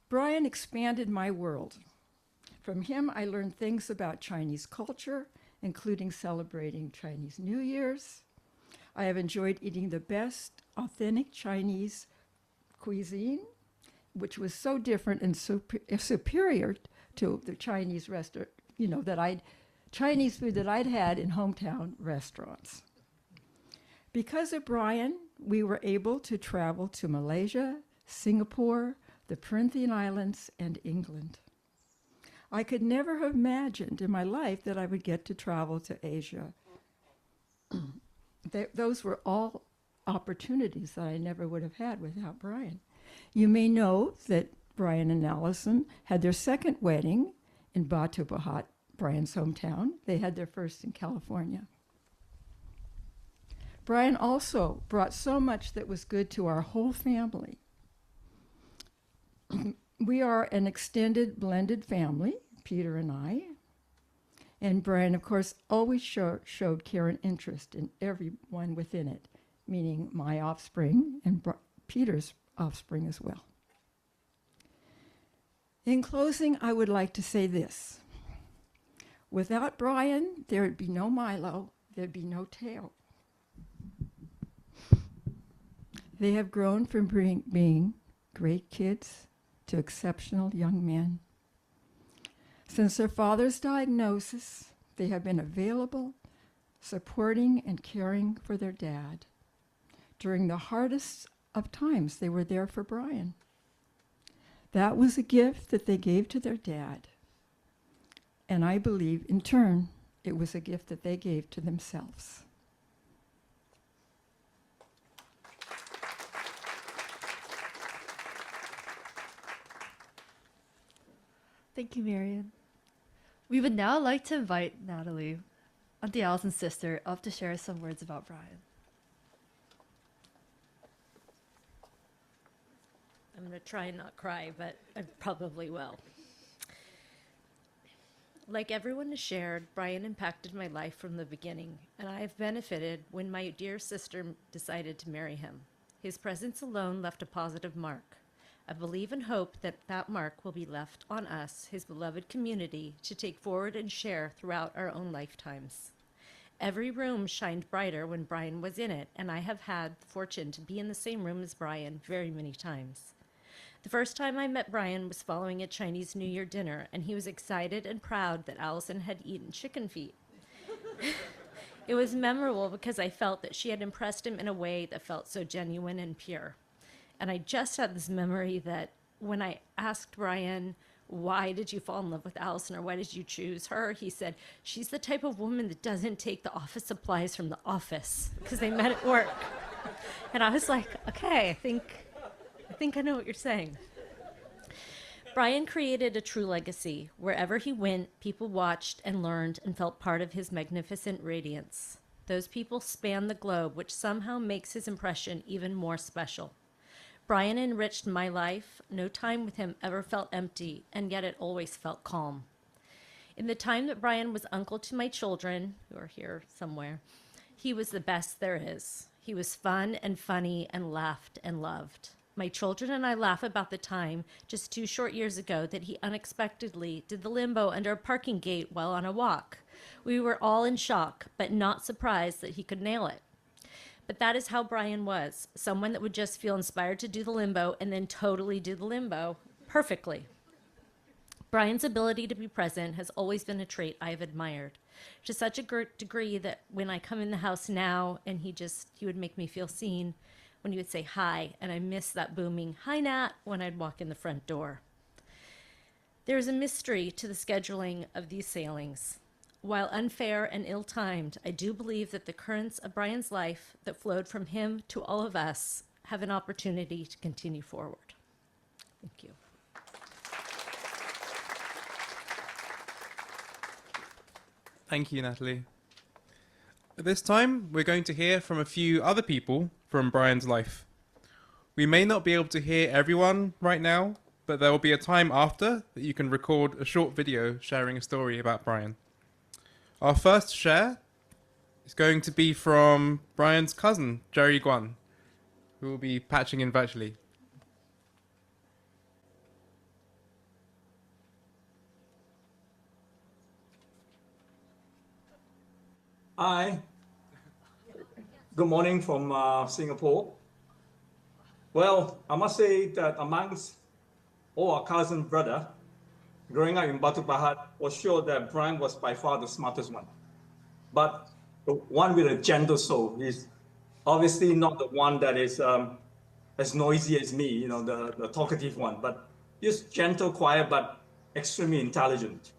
[SPEAKER 12] Brian expanded my world. From him, I learned things about Chinese culture, including celebrating Chinese New Year's. I have enjoyed eating the best authentic Chinese cuisine, which was so different and superior to the Chinese restaurant, Chinese food that I'd had in hometown restaurants. Because of Brian, we were able to travel to Malaysia, Singapore, the Perhentian Islands, and England. I could never have imagined in my life that I would get to travel to Asia. Those were all opportunities that I never would have had without Brian. You may know that Brian and Allison had their second wedding in Batu Pahat, Brian's hometown. They had their first in California. Brian also brought so much that was good to our whole family. We are an extended blended family, Peter and I. And Brian, of course, always showed care and interest in everyone within it, meaning my offspring and Peter's offspring as well. In closing, I would like to say this. Without Brian, there would be no Milo, there'd be no Teo. They have grown from being great kids to exceptional young men. Since their father's diagnosis, they have been available, supporting and caring for their dad. During the hardest of times, they were there for Brian. That was a gift that they gave to their dad. And I believe, in turn, it was a gift that they gave to themselves.
[SPEAKER 2] Thank you, Marion. We would now like to invite Natalie, Auntie Allison's sister, up to share some words about Brian.
[SPEAKER 13] I'm going to try and not cry, but I probably will. Like everyone has shared, Brian impacted my life from the beginning, and I have benefited when my dear sister decided to marry him. His presence alone left a positive mark. I believe and hope that that mark will be left on us, his beloved community, to take forward and share throughout our own lifetimes. Every room shined brighter when Brian was in it, and I have had the fortune to be in the same room as Brian very many times. The first time I met Brian was following a Chinese New Year dinner, and he was excited and proud that Allison had eaten chicken feet. It was memorable because I felt that she had impressed him in a way that felt so genuine and pure. And I just had this memory that when I asked Brian, why did you fall in love with Allison, or why did you choose her? He said, she's the type of woman that doesn't take the office supplies from the office, because they met at work. And I was like, okay, I think I know what you're saying. Brian created a true legacy. Wherever he went, people watched and learned and felt part of his magnificent radiance. Those people span the globe, which somehow makes his impression even more special. Brian enriched my life. No time with him ever felt empty, and yet it always felt calm. In the time that Brian was uncle to my children, who are here somewhere, he was the best there is. He was fun and funny and laughed and loved. My children and I laugh about the time, just 2 short years ago, that he unexpectedly did the limbo under a parking gate while on a walk. We were all in shock, but not surprised that he could nail it. But that is how Brian was, someone that would just feel inspired to do the limbo and then totally do the limbo perfectly. Brian's ability to be present has always been a trait I have admired, to such a degree that when I come in the house now and he would make me feel seen when he would say hi, and I miss that booming "Hi, Nat" when I'd walk in the front door. There is a mystery to the scheduling of these sailings. While unfair and ill-timed, I do believe that the currents of Brian's life that flowed from him to all of us have an opportunity to continue forward. Thank you.
[SPEAKER 1] Thank you, Natalie. At this time, we're going to hear from a few other people from Brian's life. We may not be able to hear everyone right now, but there will be a time after that you can record a short video sharing a story about Brian. Our first share is going to be from Brian's cousin, Jerry Guan, who will be patching in virtually.
[SPEAKER 14] Hi. Good morning from Singapore. Well, I must say that amongst all our cousin brother, growing up in Batu Pahat, was sure that Brian was by far the smartest one. But the one with a gentle soul. He's obviously not the one that is as noisy as me, the talkative one, but just gentle, quiet, but extremely intelligent.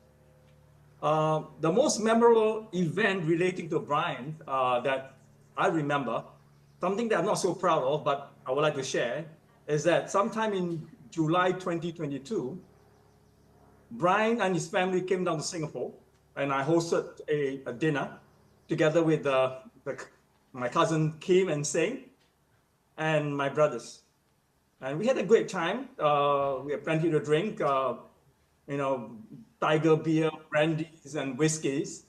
[SPEAKER 14] The most memorable event relating to Brian that I remember, something that I'm not so proud of, but I would like to share, is that sometime in July 2022, Brian and his family came down to Singapore, and I hosted a dinner together with my cousin Kim and Sing and my brothers. And we had a great time. We had plenty to drink, tiger beer, brandies, and whiskeys.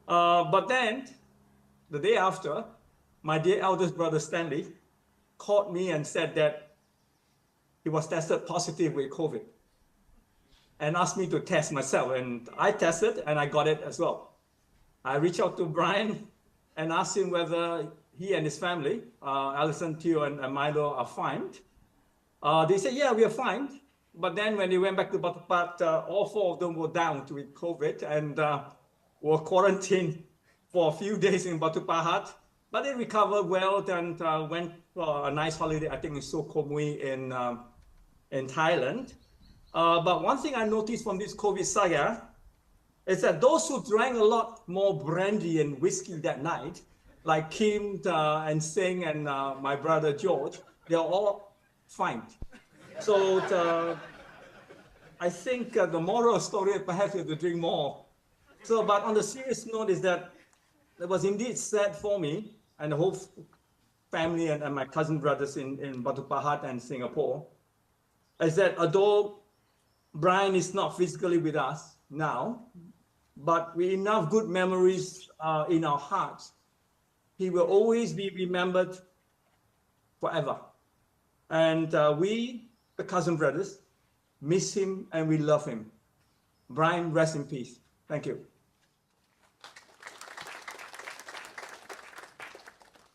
[SPEAKER 14] But then, the day after, my dear eldest brother Stanley called me and said that he was tested positive with COVID and asked me to test myself. And I tested and I got it as well. I reached out to Brian and asked him whether he and his family, Alison, Theo, and Milo, are fine. They said, yeah, we are fine. But then when they went back to Batu Pahat, all 4 of them were down with COVID and were quarantined for a few days in Batu Pahat. But they recovered well and went for a nice holiday, I think in Sukhumvit in Thailand. But one thing I noticed from this COVID saga is that those who drank a lot more brandy and whiskey that night, like Kim and Singh and my brother George, they're all fine. So I think the moral of the story is perhaps you have to drink more. So, but on the serious note is that it was indeed sad for me and the whole family and my cousin brothers in Batu Pahat and Singapore, is that although Brian is not physically with us now, but with enough good memories in our hearts, he will always be remembered forever. And we, the cousin brothers, miss him and we love him. Brian, rest in peace. Thank you.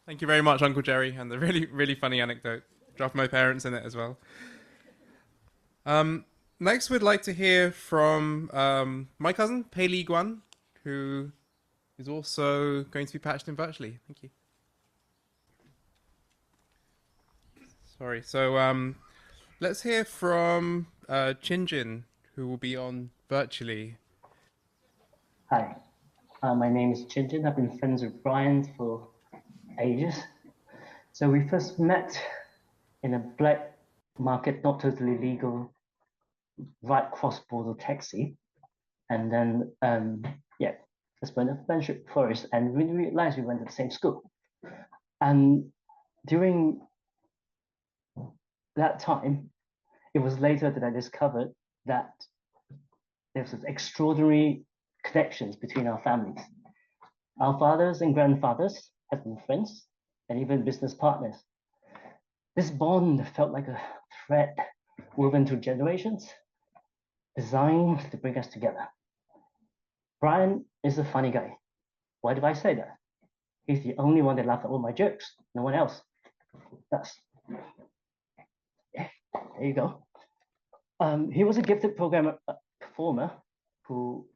[SPEAKER 1] Thank you very much, Uncle Jerry, and the really, really funny anecdote. Dropped my parents in it as well. Next, we'd like to hear from my cousin, Pei Li Guan, who is also going to be patched in virtually. Thank you. Sorry. So let's hear from Chinjin, who will be on virtually.
[SPEAKER 15] Hi, my name is Chinjin. I've been friends with Brian for ages. So we first met in a black market, not totally legal, right cross-border taxi. And then, yeah, that's when the friendship flourished. And we realized we went to the same school. And during that time, it was later that I discovered that there's extraordinary connections between our families. Our fathers and grandfathers have been friends and even business partners. This bond felt like a thread woven through generations, designed to bring us together. Brian is a funny guy. Why do I say that? He's the only one that laughed at all my jokes. No one else does. Yeah, there you go. He was a gifted performer who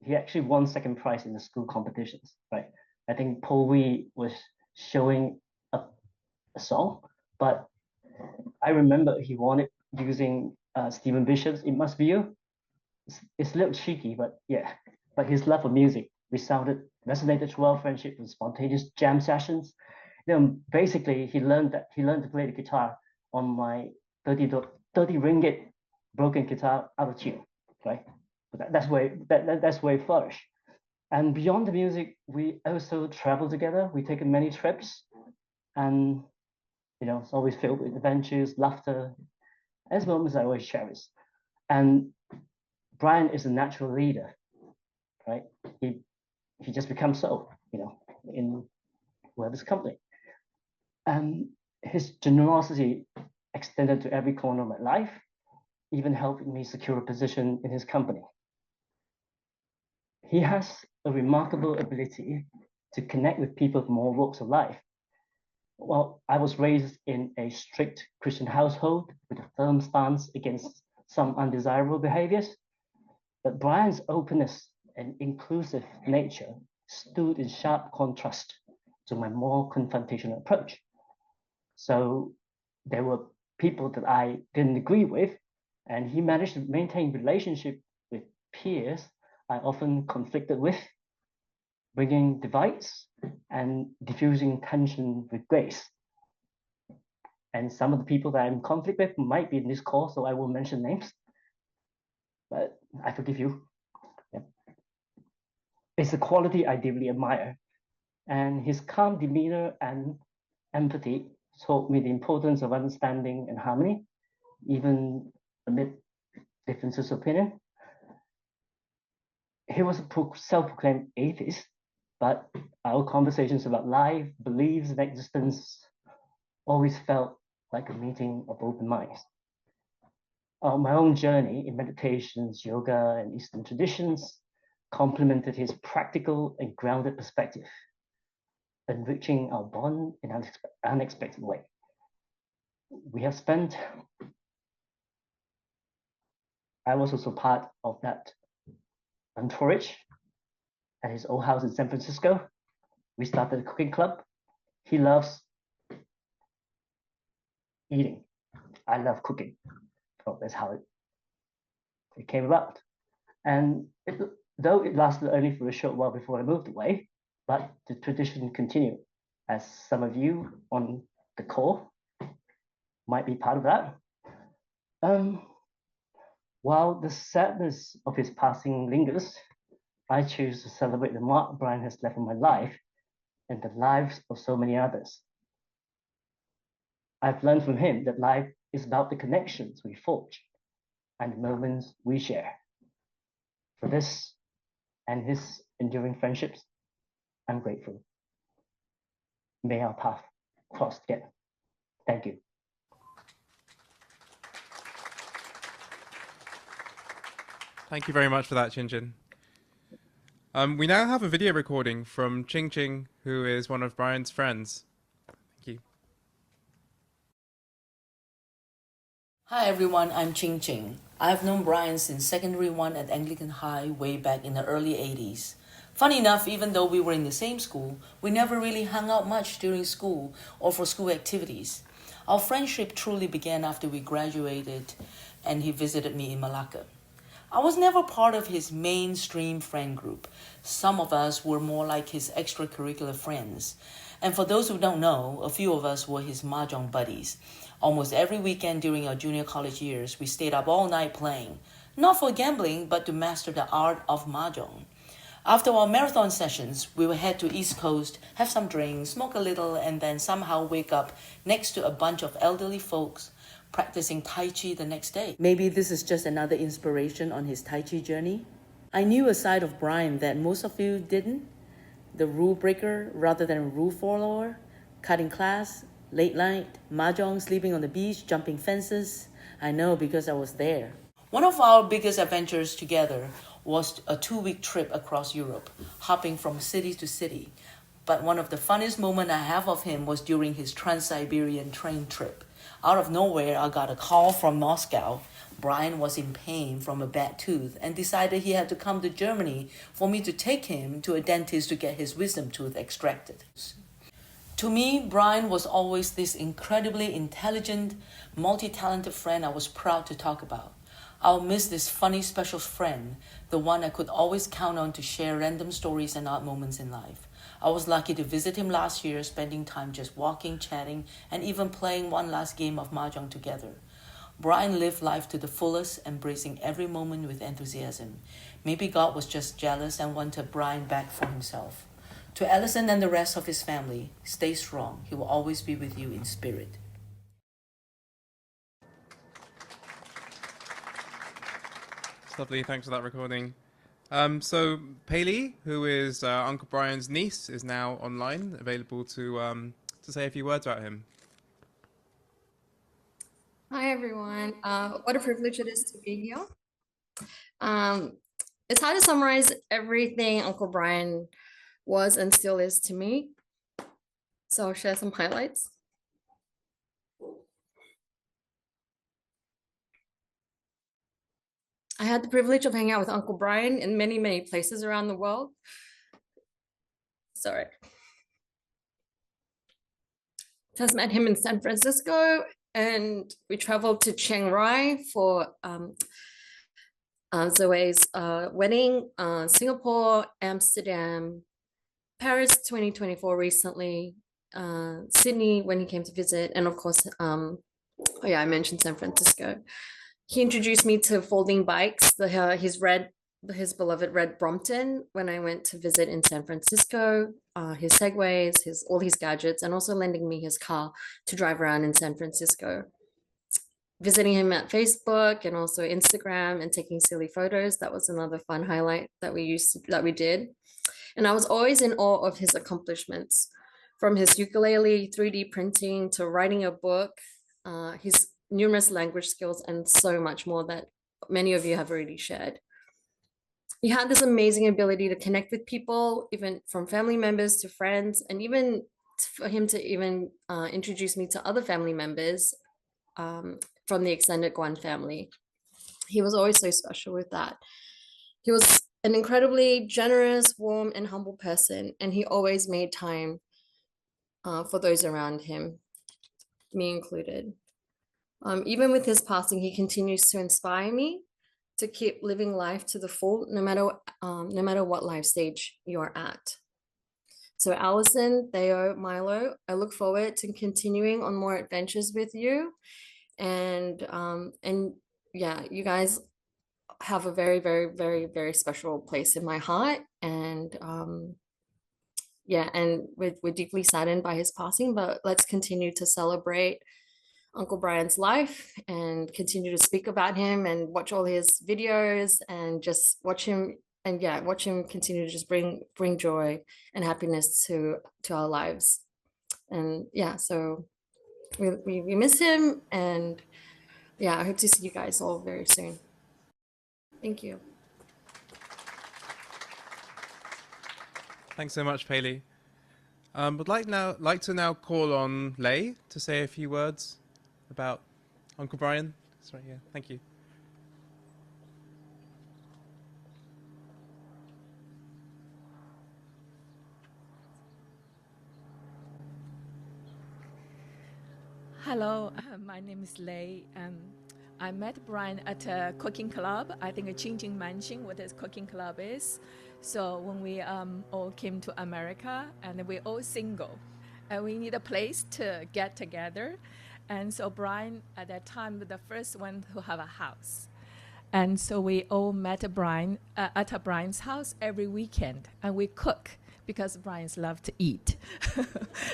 [SPEAKER 15] he actually won second prize in the school competitions, right? I think Paul Wee was showing a song, but I remember he won it using Stephen Bishop's It Must Be You. It's a little cheeky, but yeah. But his love for music resonated throughout friendship with spontaneous jam sessions. Basically, he learned to play the guitar on my 30 ringgit broken guitar out of tune, right? But that's where it flourished. And beyond the music, we also travel together. We've taken many trips, and it's always filled with adventures, laughter, as moments I always cherish. And Brian is a natural leader, right? He just becomes so, in whoever's company. And his generosity extended to every corner of my life, even helping me secure a position in his company. He has a remarkable ability to connect with people from all walks of life. Well, I was raised in a strict Christian household with a firm stance against some undesirable behaviors, but Brian's openness and inclusive nature stood in sharp contrast to my more confrontational approach. So there were people that I didn't agree with, and he managed to maintain relationship with peers I often conflicted with, bringing divides and diffusing tension with grace. And some of the people that I'm in conflict with might be in this call, so I won't mention names, but I forgive you. Yeah. It's a quality I deeply admire, and his calm demeanor and empathy taught me the importance of understanding and harmony, even amid differences of opinion. He was a self-proclaimed atheist, but our conversations about life, beliefs, and existence always felt like a meeting of open minds. My own journey in meditations, yoga, and Eastern traditions complemented his practical and grounded perspective, enriching our bond in an unexpected way. I was also part of that entourage at his old house in San Francisco. We started a cooking club. He loves eating. I love cooking. So that's how it came about. And though it lasted only for a short while before I moved away, but the tradition continued, as some of you on the call might be part of that. While the sadness of his passing lingers, I choose to celebrate the mark Brian has left in my life and the lives of so many others. I've learned from him that life is about the connections we forge and the moments we share. For this and his enduring friendships, I'm grateful. May our path cross together. Thank you.
[SPEAKER 1] Thank you very much for that, Chinjin. We now have a video recording from Ching Ching, who is one of Brian's friends. Thank you.
[SPEAKER 16] Hi everyone, I'm Ching Ching. I've known Brian since secondary 1 at Anglican High way back in the early 80s. Funny enough, even though we were in the same school, we never really hung out much during school or for school activities. Our friendship truly began after we graduated and he visited me in Malacca. I was never part of his mainstream friend group. Some of us were more like his extracurricular friends. And for those who don't know, a few of us were his mahjong buddies. Almost every weekend during our junior college years, we stayed up all night playing, not for gambling, but to master the art of mahjong. After our marathon sessions, we would head to East Coast, have some drinks, smoke a little, and then somehow wake up next to a bunch of elderly folks practicing Tai Chi the next day. Maybe this is just another inspiration on his Tai Chi journey. I knew a side of Brian that most of you didn't. The rule breaker rather than rule follower, cutting class, late night, mahjong, sleeping on the beach, jumping fences. I know because I was there. One of our biggest adventures together was a 2-week trip across Europe, hopping from city to city. But one of the funniest moments I have of him was during his Trans-Siberian train trip. Out of nowhere, I got a call from Moscow. Brian was in pain from a bad tooth and decided he had to come to Germany for me to take him to a dentist to get his wisdom tooth extracted. To me, Brian was always this incredibly intelligent, multi-talented friend I was proud to talk about. I'll miss this funny special friend, the one I could always count on to share random stories and odd moments in life. I was lucky to visit him last year, spending time just walking, chatting, and even playing one last game of mahjong together. Brian lived life to the fullest, embracing every moment with enthusiasm. Maybe God was just jealous and wanted Brian back for himself. To Allison and the rest of his family, stay strong. He will always be with you in spirit.
[SPEAKER 1] It's lovely. Thanks for that recording. So Paley, who is Uncle Brian's niece, is now online, available to say a few words about him.
[SPEAKER 17] Hi, everyone. What a privilege it is to be here. It's hard to summarize everything Uncle Brian was and still is to me. So I'll share some highlights. I had the privilege of hanging out with Uncle Brian in many, many places around the world. Sorry. First met him in San Francisco, and we traveled to Chiang Rai for Zoe's wedding, Singapore, Amsterdam, Paris 2024 recently, Sydney when he came to visit, and of course, oh yeah, I mentioned San Francisco. He introduced me to folding bikes, his beloved red Brompton when I went to visit in San Francisco, his Segways, all his gadgets, and also lending me his car to drive around in San Francisco. Visiting him at Facebook and also Instagram and taking silly photos. That was another fun highlight that we did. And I was always in awe of his accomplishments, from his ukulele, 3D printing, to writing a book, his numerous language skills, and so much more that many of you have already shared. He had this amazing ability to connect with people, even from family members to friends, and even for him to even introduce me to other family members from the extended Guan family. He was always so special with that. He was an incredibly generous, warm, and humble person, and he always made time for those around him, me included. Even with his passing, he continues to inspire me to keep living life to the full, no matter what life stage you're at. So Allison, Theo, Milo, I look forward to continuing on more adventures with you. And yeah, you guys have a very, very, very, very special place in my heart. And yeah, and we're deeply saddened by his passing, but let's continue to celebrate Uncle Brian's life and continue to speak about him and watch all his videos and just watch him, and yeah, watch him continue to just bring joy and happiness to our lives. And yeah, so we miss him, and yeah, I hope to see you guys all very soon. Thank you.
[SPEAKER 1] Thanks so much, Paley. Would like to now call on Lei to say a few words about Uncle Brian. It's right here. Thank you.
[SPEAKER 18] Hello, my name is Lei. I met Brian at a cooking club. I think a Qingjing Manqing, what a cooking club is. So when we all came to America, and we're all single, and we need a place to get together. And so Brian, at that time, was the first one to have a house. And so we all met Brian at Brian's house every weekend, and we cook because Brian's love to eat.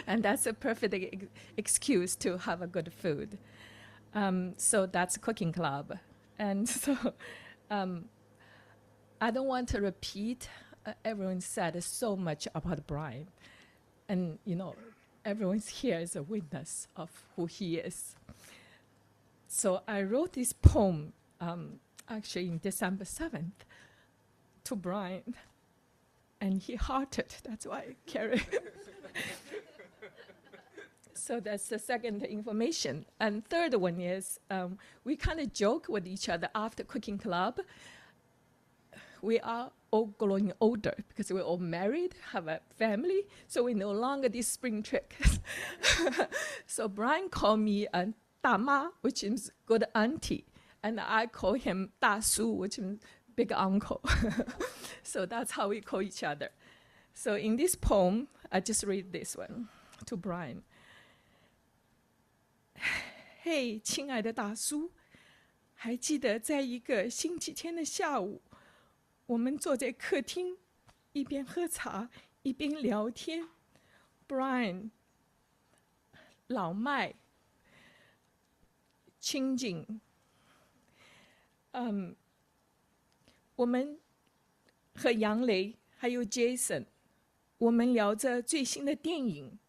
[SPEAKER 18] And that's a perfect excuse to have a good food. So that's a cooking club. And so I don't want to repeat, everyone said so much about Brian. And, you know, everyone's here is a witness of who he is. So I wrote this poem actually in December 7th to Brian. And he hearted, that's why I carry. So that's the second information. And third one is, we kind of joke with each other after cooking club. We are all growing older because we're all married, have a family, so we're no longer this spring trick. So Brian called me a 大妈, which is good auntie, and I call him 大叔, which means big uncle. So that's how we call each other. So in this poem, I just read this one to Brian. Hey, 亲爱的大叔，还记得在一个星期天的下午，我们坐在客厅，一边喝茶，一边聊天。Brian， 老麦，清景，我们和杨雷还有 Jason， 我们聊着最新的电影、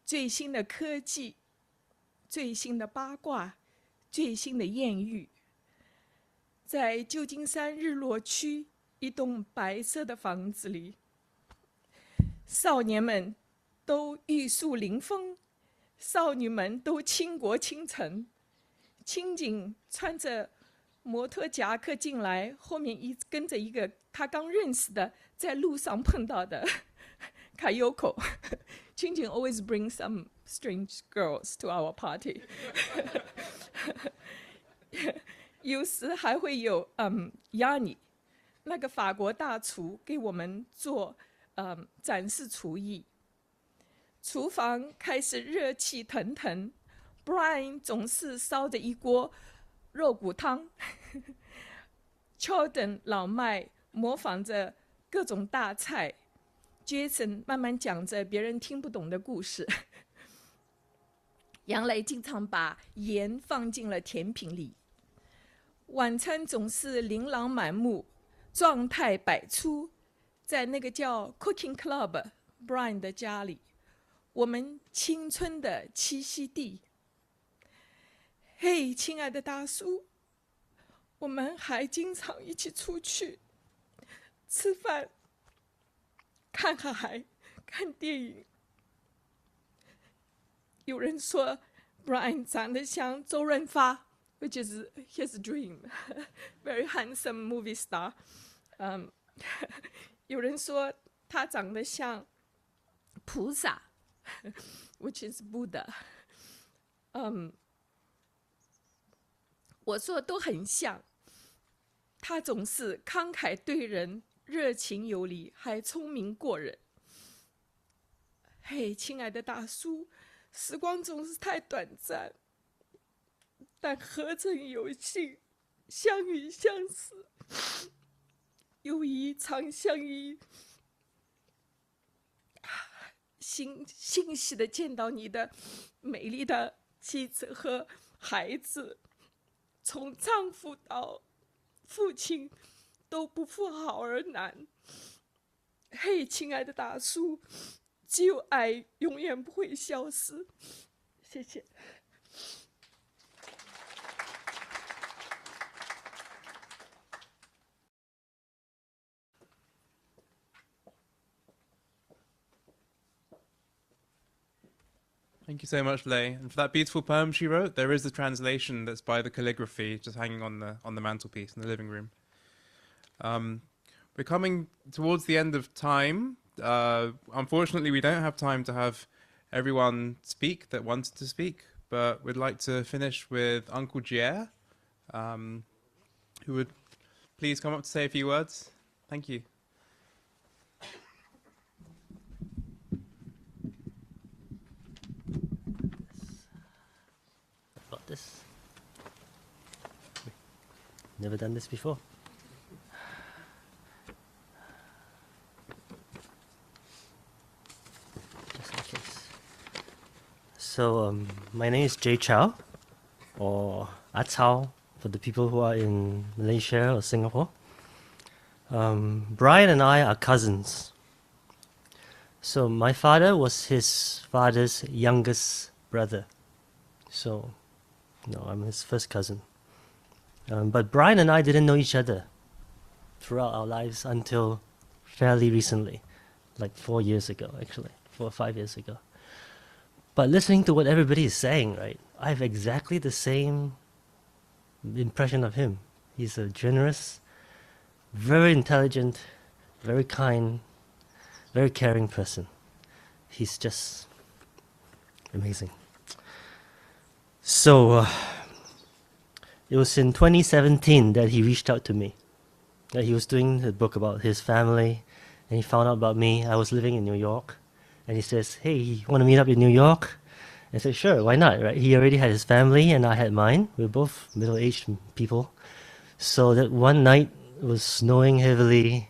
[SPEAKER 18] 最新的科技、最新的八卦、最新的艳遇。在旧金山日落区一栋白色的房子里，少年们都玉树临风，少女们都倾国倾城。清景穿着模特夹克进来，后面跟着一个他刚认识的，在路上碰到的Kayoko。清景 always brings some strange girls to our party 。有时还会有Yanni， 那个法国大厨给我们做展示厨艺。厨房开始热气腾腾 ，Brian 总是烧着一锅肉骨汤。Jordan 老麦模仿着各种大菜 ，Jason 慢慢讲着别人听不懂的故事。杨雷经常把盐放进了甜品里。晚餐总是琳琅满目，状态百出。在那个叫 Cooking Club Brian 的家里，我们青春的栖息地。嘿，亲爱的大叔，我们还经常一起出去吃饭、看海、看电影。有人说 Brian 长得像周润发。Which is his dream, very handsome movie star. 有人说他长得像菩萨 ，which is Buddha. 我说都很像。他总是慷慨对人，热情有礼，还聪明过人。嘿，亲爱的大叔，时光总是太短暂。但何曾有幸相遇相识，友谊常相依。欣喜地见到你的美丽的妻子和孩子，从丈夫到父亲都不负好儿男。嘿，亲爱的大叔，只有爱永远不会消失。谢谢。
[SPEAKER 1] Thank you so much, Lei. And for that beautiful poem she wrote, there is a translation that's by the calligraphy just hanging on the mantelpiece in the living room. We're coming towards the end of time. Unfortunately, we don't have time to have everyone speak that wanted to speak, but we'd like to finish with Uncle Jie, who would please come up to say a few words. Thank you.
[SPEAKER 19] Got this. Never done this before. Just in case. So, my name is Jay Chow, or Ah Chow for the people who are in Malaysia or Singapore. Brian and I are cousins. So my father was his father's youngest brother. So, no, I'm his first cousin. But Brian and I didn't know each other throughout our lives until fairly recently, like 4 years ago, actually, 4 or 5 years ago. But listening to what everybody is saying, right, I have exactly the same impression of him. He's a generous, very intelligent, very kind, very caring person. He's just amazing. So, it was in 2017 that he reached out to me. That he was doing a book about his family, and he found out about me. I was living in New York, and he says, "Hey, you want to meet up in New York?" I said, "Sure, why not?" Right? He already had his family, and I had mine. We were both middle-aged people. So that one night, it was snowing heavily.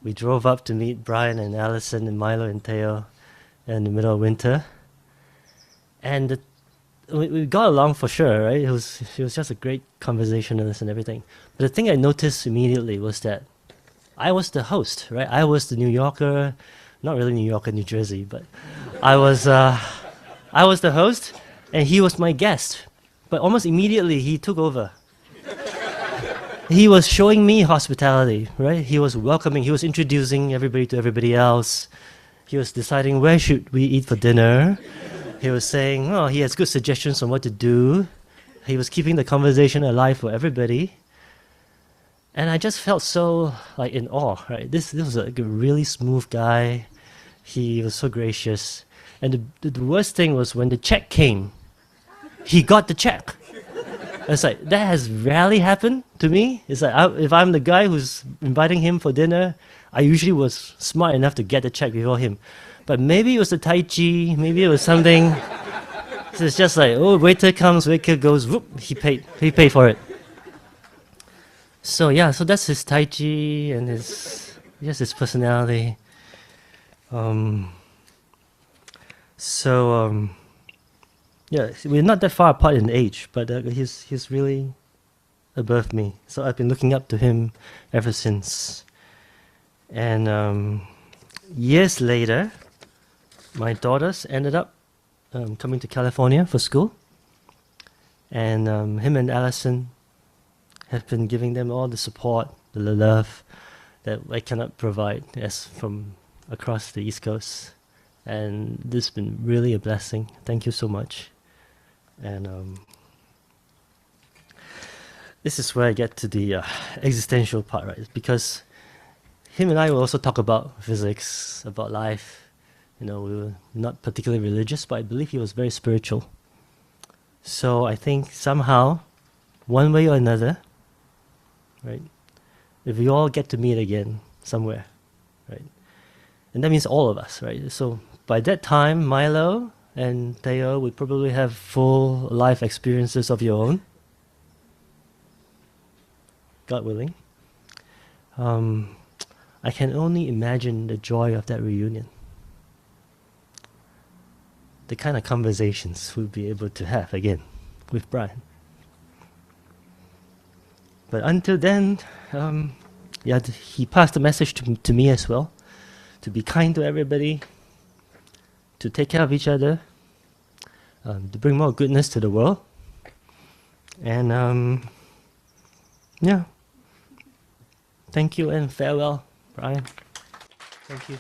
[SPEAKER 19] We drove up to meet Brian and Allison and Milo and Theo in the middle of winter, and we got along for sure, right? It was just a great conversationalist and everything. But the thing I noticed immediately was that I was the host, right? I was the New Yorker, not really New Yorker, New Jersey, but I was the host, and he was my guest. But almost immediately, he took over. He was showing me hospitality, right? He was welcoming, he was introducing everybody to everybody else. He was deciding where should we eat for dinner. He was saying, oh, he has good suggestions on what to do. He was keeping the conversation alive for everybody. And I just felt so like in awe, right? This was like a really smooth guy. He was so gracious. And the worst thing was when the check came, he got the check. It's like, that has rarely happened to me. It's like, if I'm the guy who's inviting him for dinner, I usually was smart enough to get the check before him. But maybe it was the Tai Chi, maybe it was something. So it's just like, oh, waiter comes, waiter goes, whoop, he paid for it. So yeah, so that's his Tai Chi and his personality. Yeah, we're not that far apart in age, but he's really above me. So I've been looking up to him ever since. And years later, my daughters ended up coming to California for school. And him and Allison have been giving them all the support, the love that I cannot provide as from across the East Coast. And this has been really a blessing. Thank you so much. And this is where I get to the existential part, right? Because him and I will also talk about physics, about life. You know, we were not particularly religious, but I believe he was very spiritual. So I think somehow, one way or another, right, if we all get to meet again somewhere, right, and that means all of us, right? So by that time, Milo and Theo would probably have full life experiences of your own, God willing. I can only imagine the joy of that reunion. The kind of conversations we'll be able to have again with Brian. But until then, yeah, he passed the message to me as well, to be kind to everybody, to take care of each other, to bring more goodness to the world. And yeah, thank you and farewell, Brian. Thank you.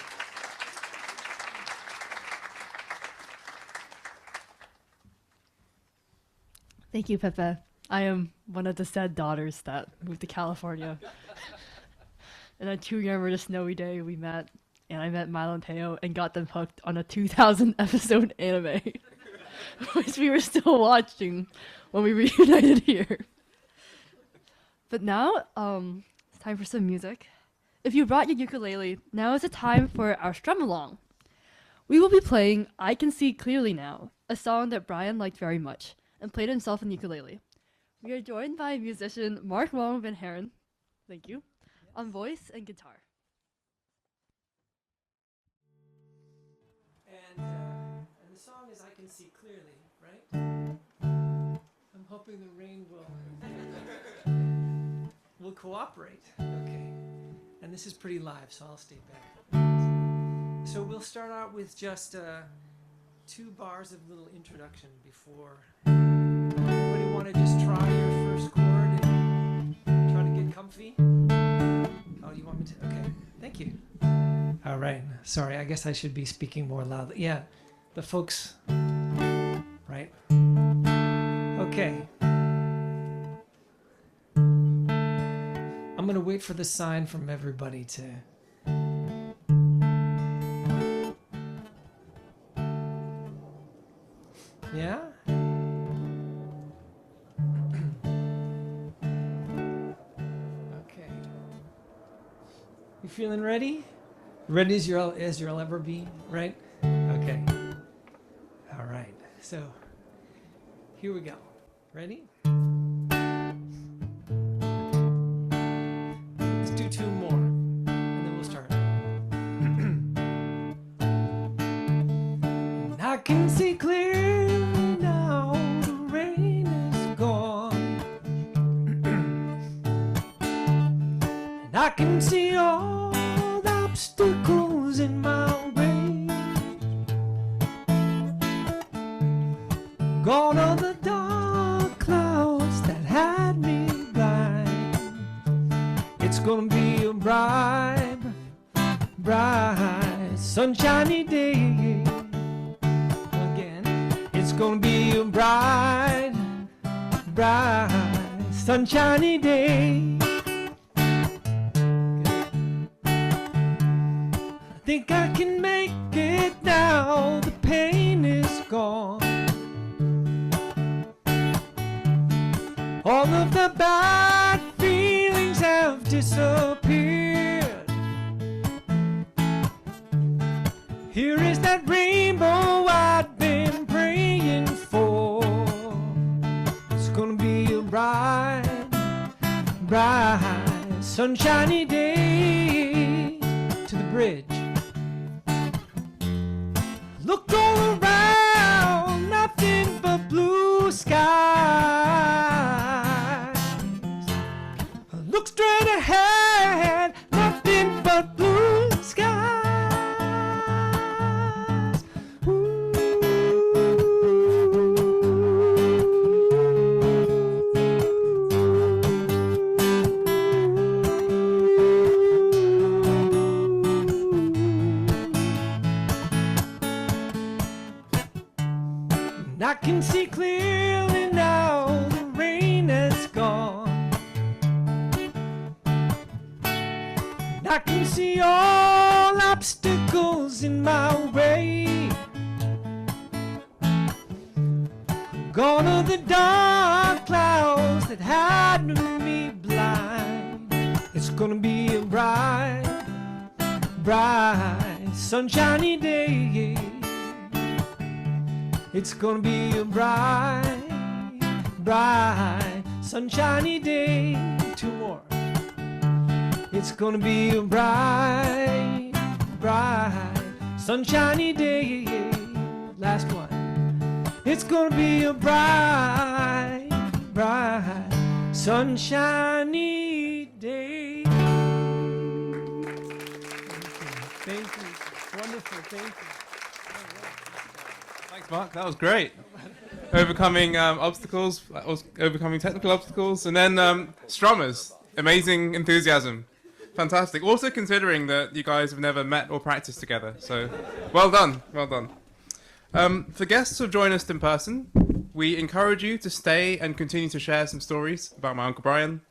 [SPEAKER 2] Thank you, Pepe. I am one of the sad daughters that moved to California. And on 2 remember the snowy day we met, and I met Milo and Teo and got them hooked on a 2,000 episode anime, which we were still watching when we reunited here. But now, it's time for some music. If you brought your ukulele, now is the time for our strum along. We will be playing I Can See Clearly Now, a song that Brian liked very much and played himself on ukulele. We are joined by musician Mark Wong Van Haren, thank you, on voice and guitar.
[SPEAKER 20] And the song is I Can See Clearly, right? I'm hoping the rain will cooperate. Okay. And this is pretty live, so I'll stay back. So we'll start out with just 2 bars of little introduction before. Anybody want to just try your first chord and try to get comfy? Oh, you want me to? Okay, thank you. All right, sorry, I guess I should be speaking more loudly. Yeah, the folks, right? Okay. I'm gonna wait for the sign from everybody to. Yeah? Okay. You feeling ready? Ready as you'll ever be, right? Okay. All right. So, here we go. Ready? Let's do 2 more, and then we'll start. And I can see clearly now the rain is gone. And I can see all the obstacles in my way. Gone are the dark clouds that had me blind. It's gonna be a bright, bright, sunshiny day. Again, it's gonna be a bright, bright, sunshiny day. I think I can make it now, the pain is gone. All of the bad feelings have disappeared. Here is that rainbow I've been praying for. It's gonna be a bright, bright, sunshiny day. To the bridge. Look all around, nothing but blue skies. Look straight ahead, nothing but blue skies. Ooh. And I can see clearly now the rain has gone. And I can see all obstacles in my way. Gone are the dark clouds that had me blind. It's gonna be a bright, bright, sunshiny day. It's gonna be a bright, bright, sunshiny day. 2 more. It's gonna be a bright, bright, sunshiny day. Last one. It's gonna be a bright, bright, sunshiny day. Thank you. Wonderful. Thank you.
[SPEAKER 1] Thanks, Mark. That was great. Overcoming obstacles, overcoming technical obstacles, and then strummers. Amazing enthusiasm. Fantastic. Also considering that you guys have never met or practiced together. So, well done. Well done. For guests who join us in person, we encourage you to stay and continue to share some stories about my Uncle Brian.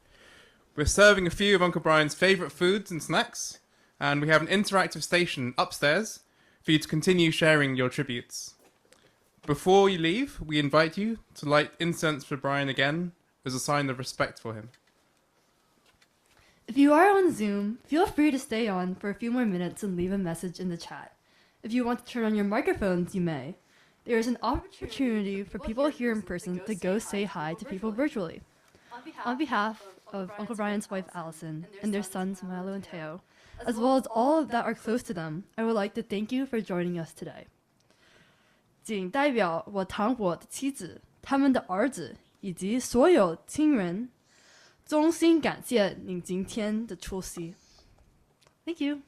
[SPEAKER 1] We're serving a few of Uncle Brian's favourite foods and snacks, and we have an interactive station upstairs for you to continue sharing your tributes. Before you leave, we invite you to light incense for Brian again as a sign of respect for him.
[SPEAKER 2] If you are on Zoom, feel free to stay on for a few more minutes and leave a message in the chat. If you want to turn on your microphones, you may. There is an opportunity for people here in person to go say hi to people virtually. On behalf of Uncle Brian's wife Allison and their sons Milo and Teo, as well as all that are close to them, I would like to thank you for joining us today. 仅代表我堂伙的妻子、他们的儿子以及所有亲人，衷心感谢您今天的出席。Thank you.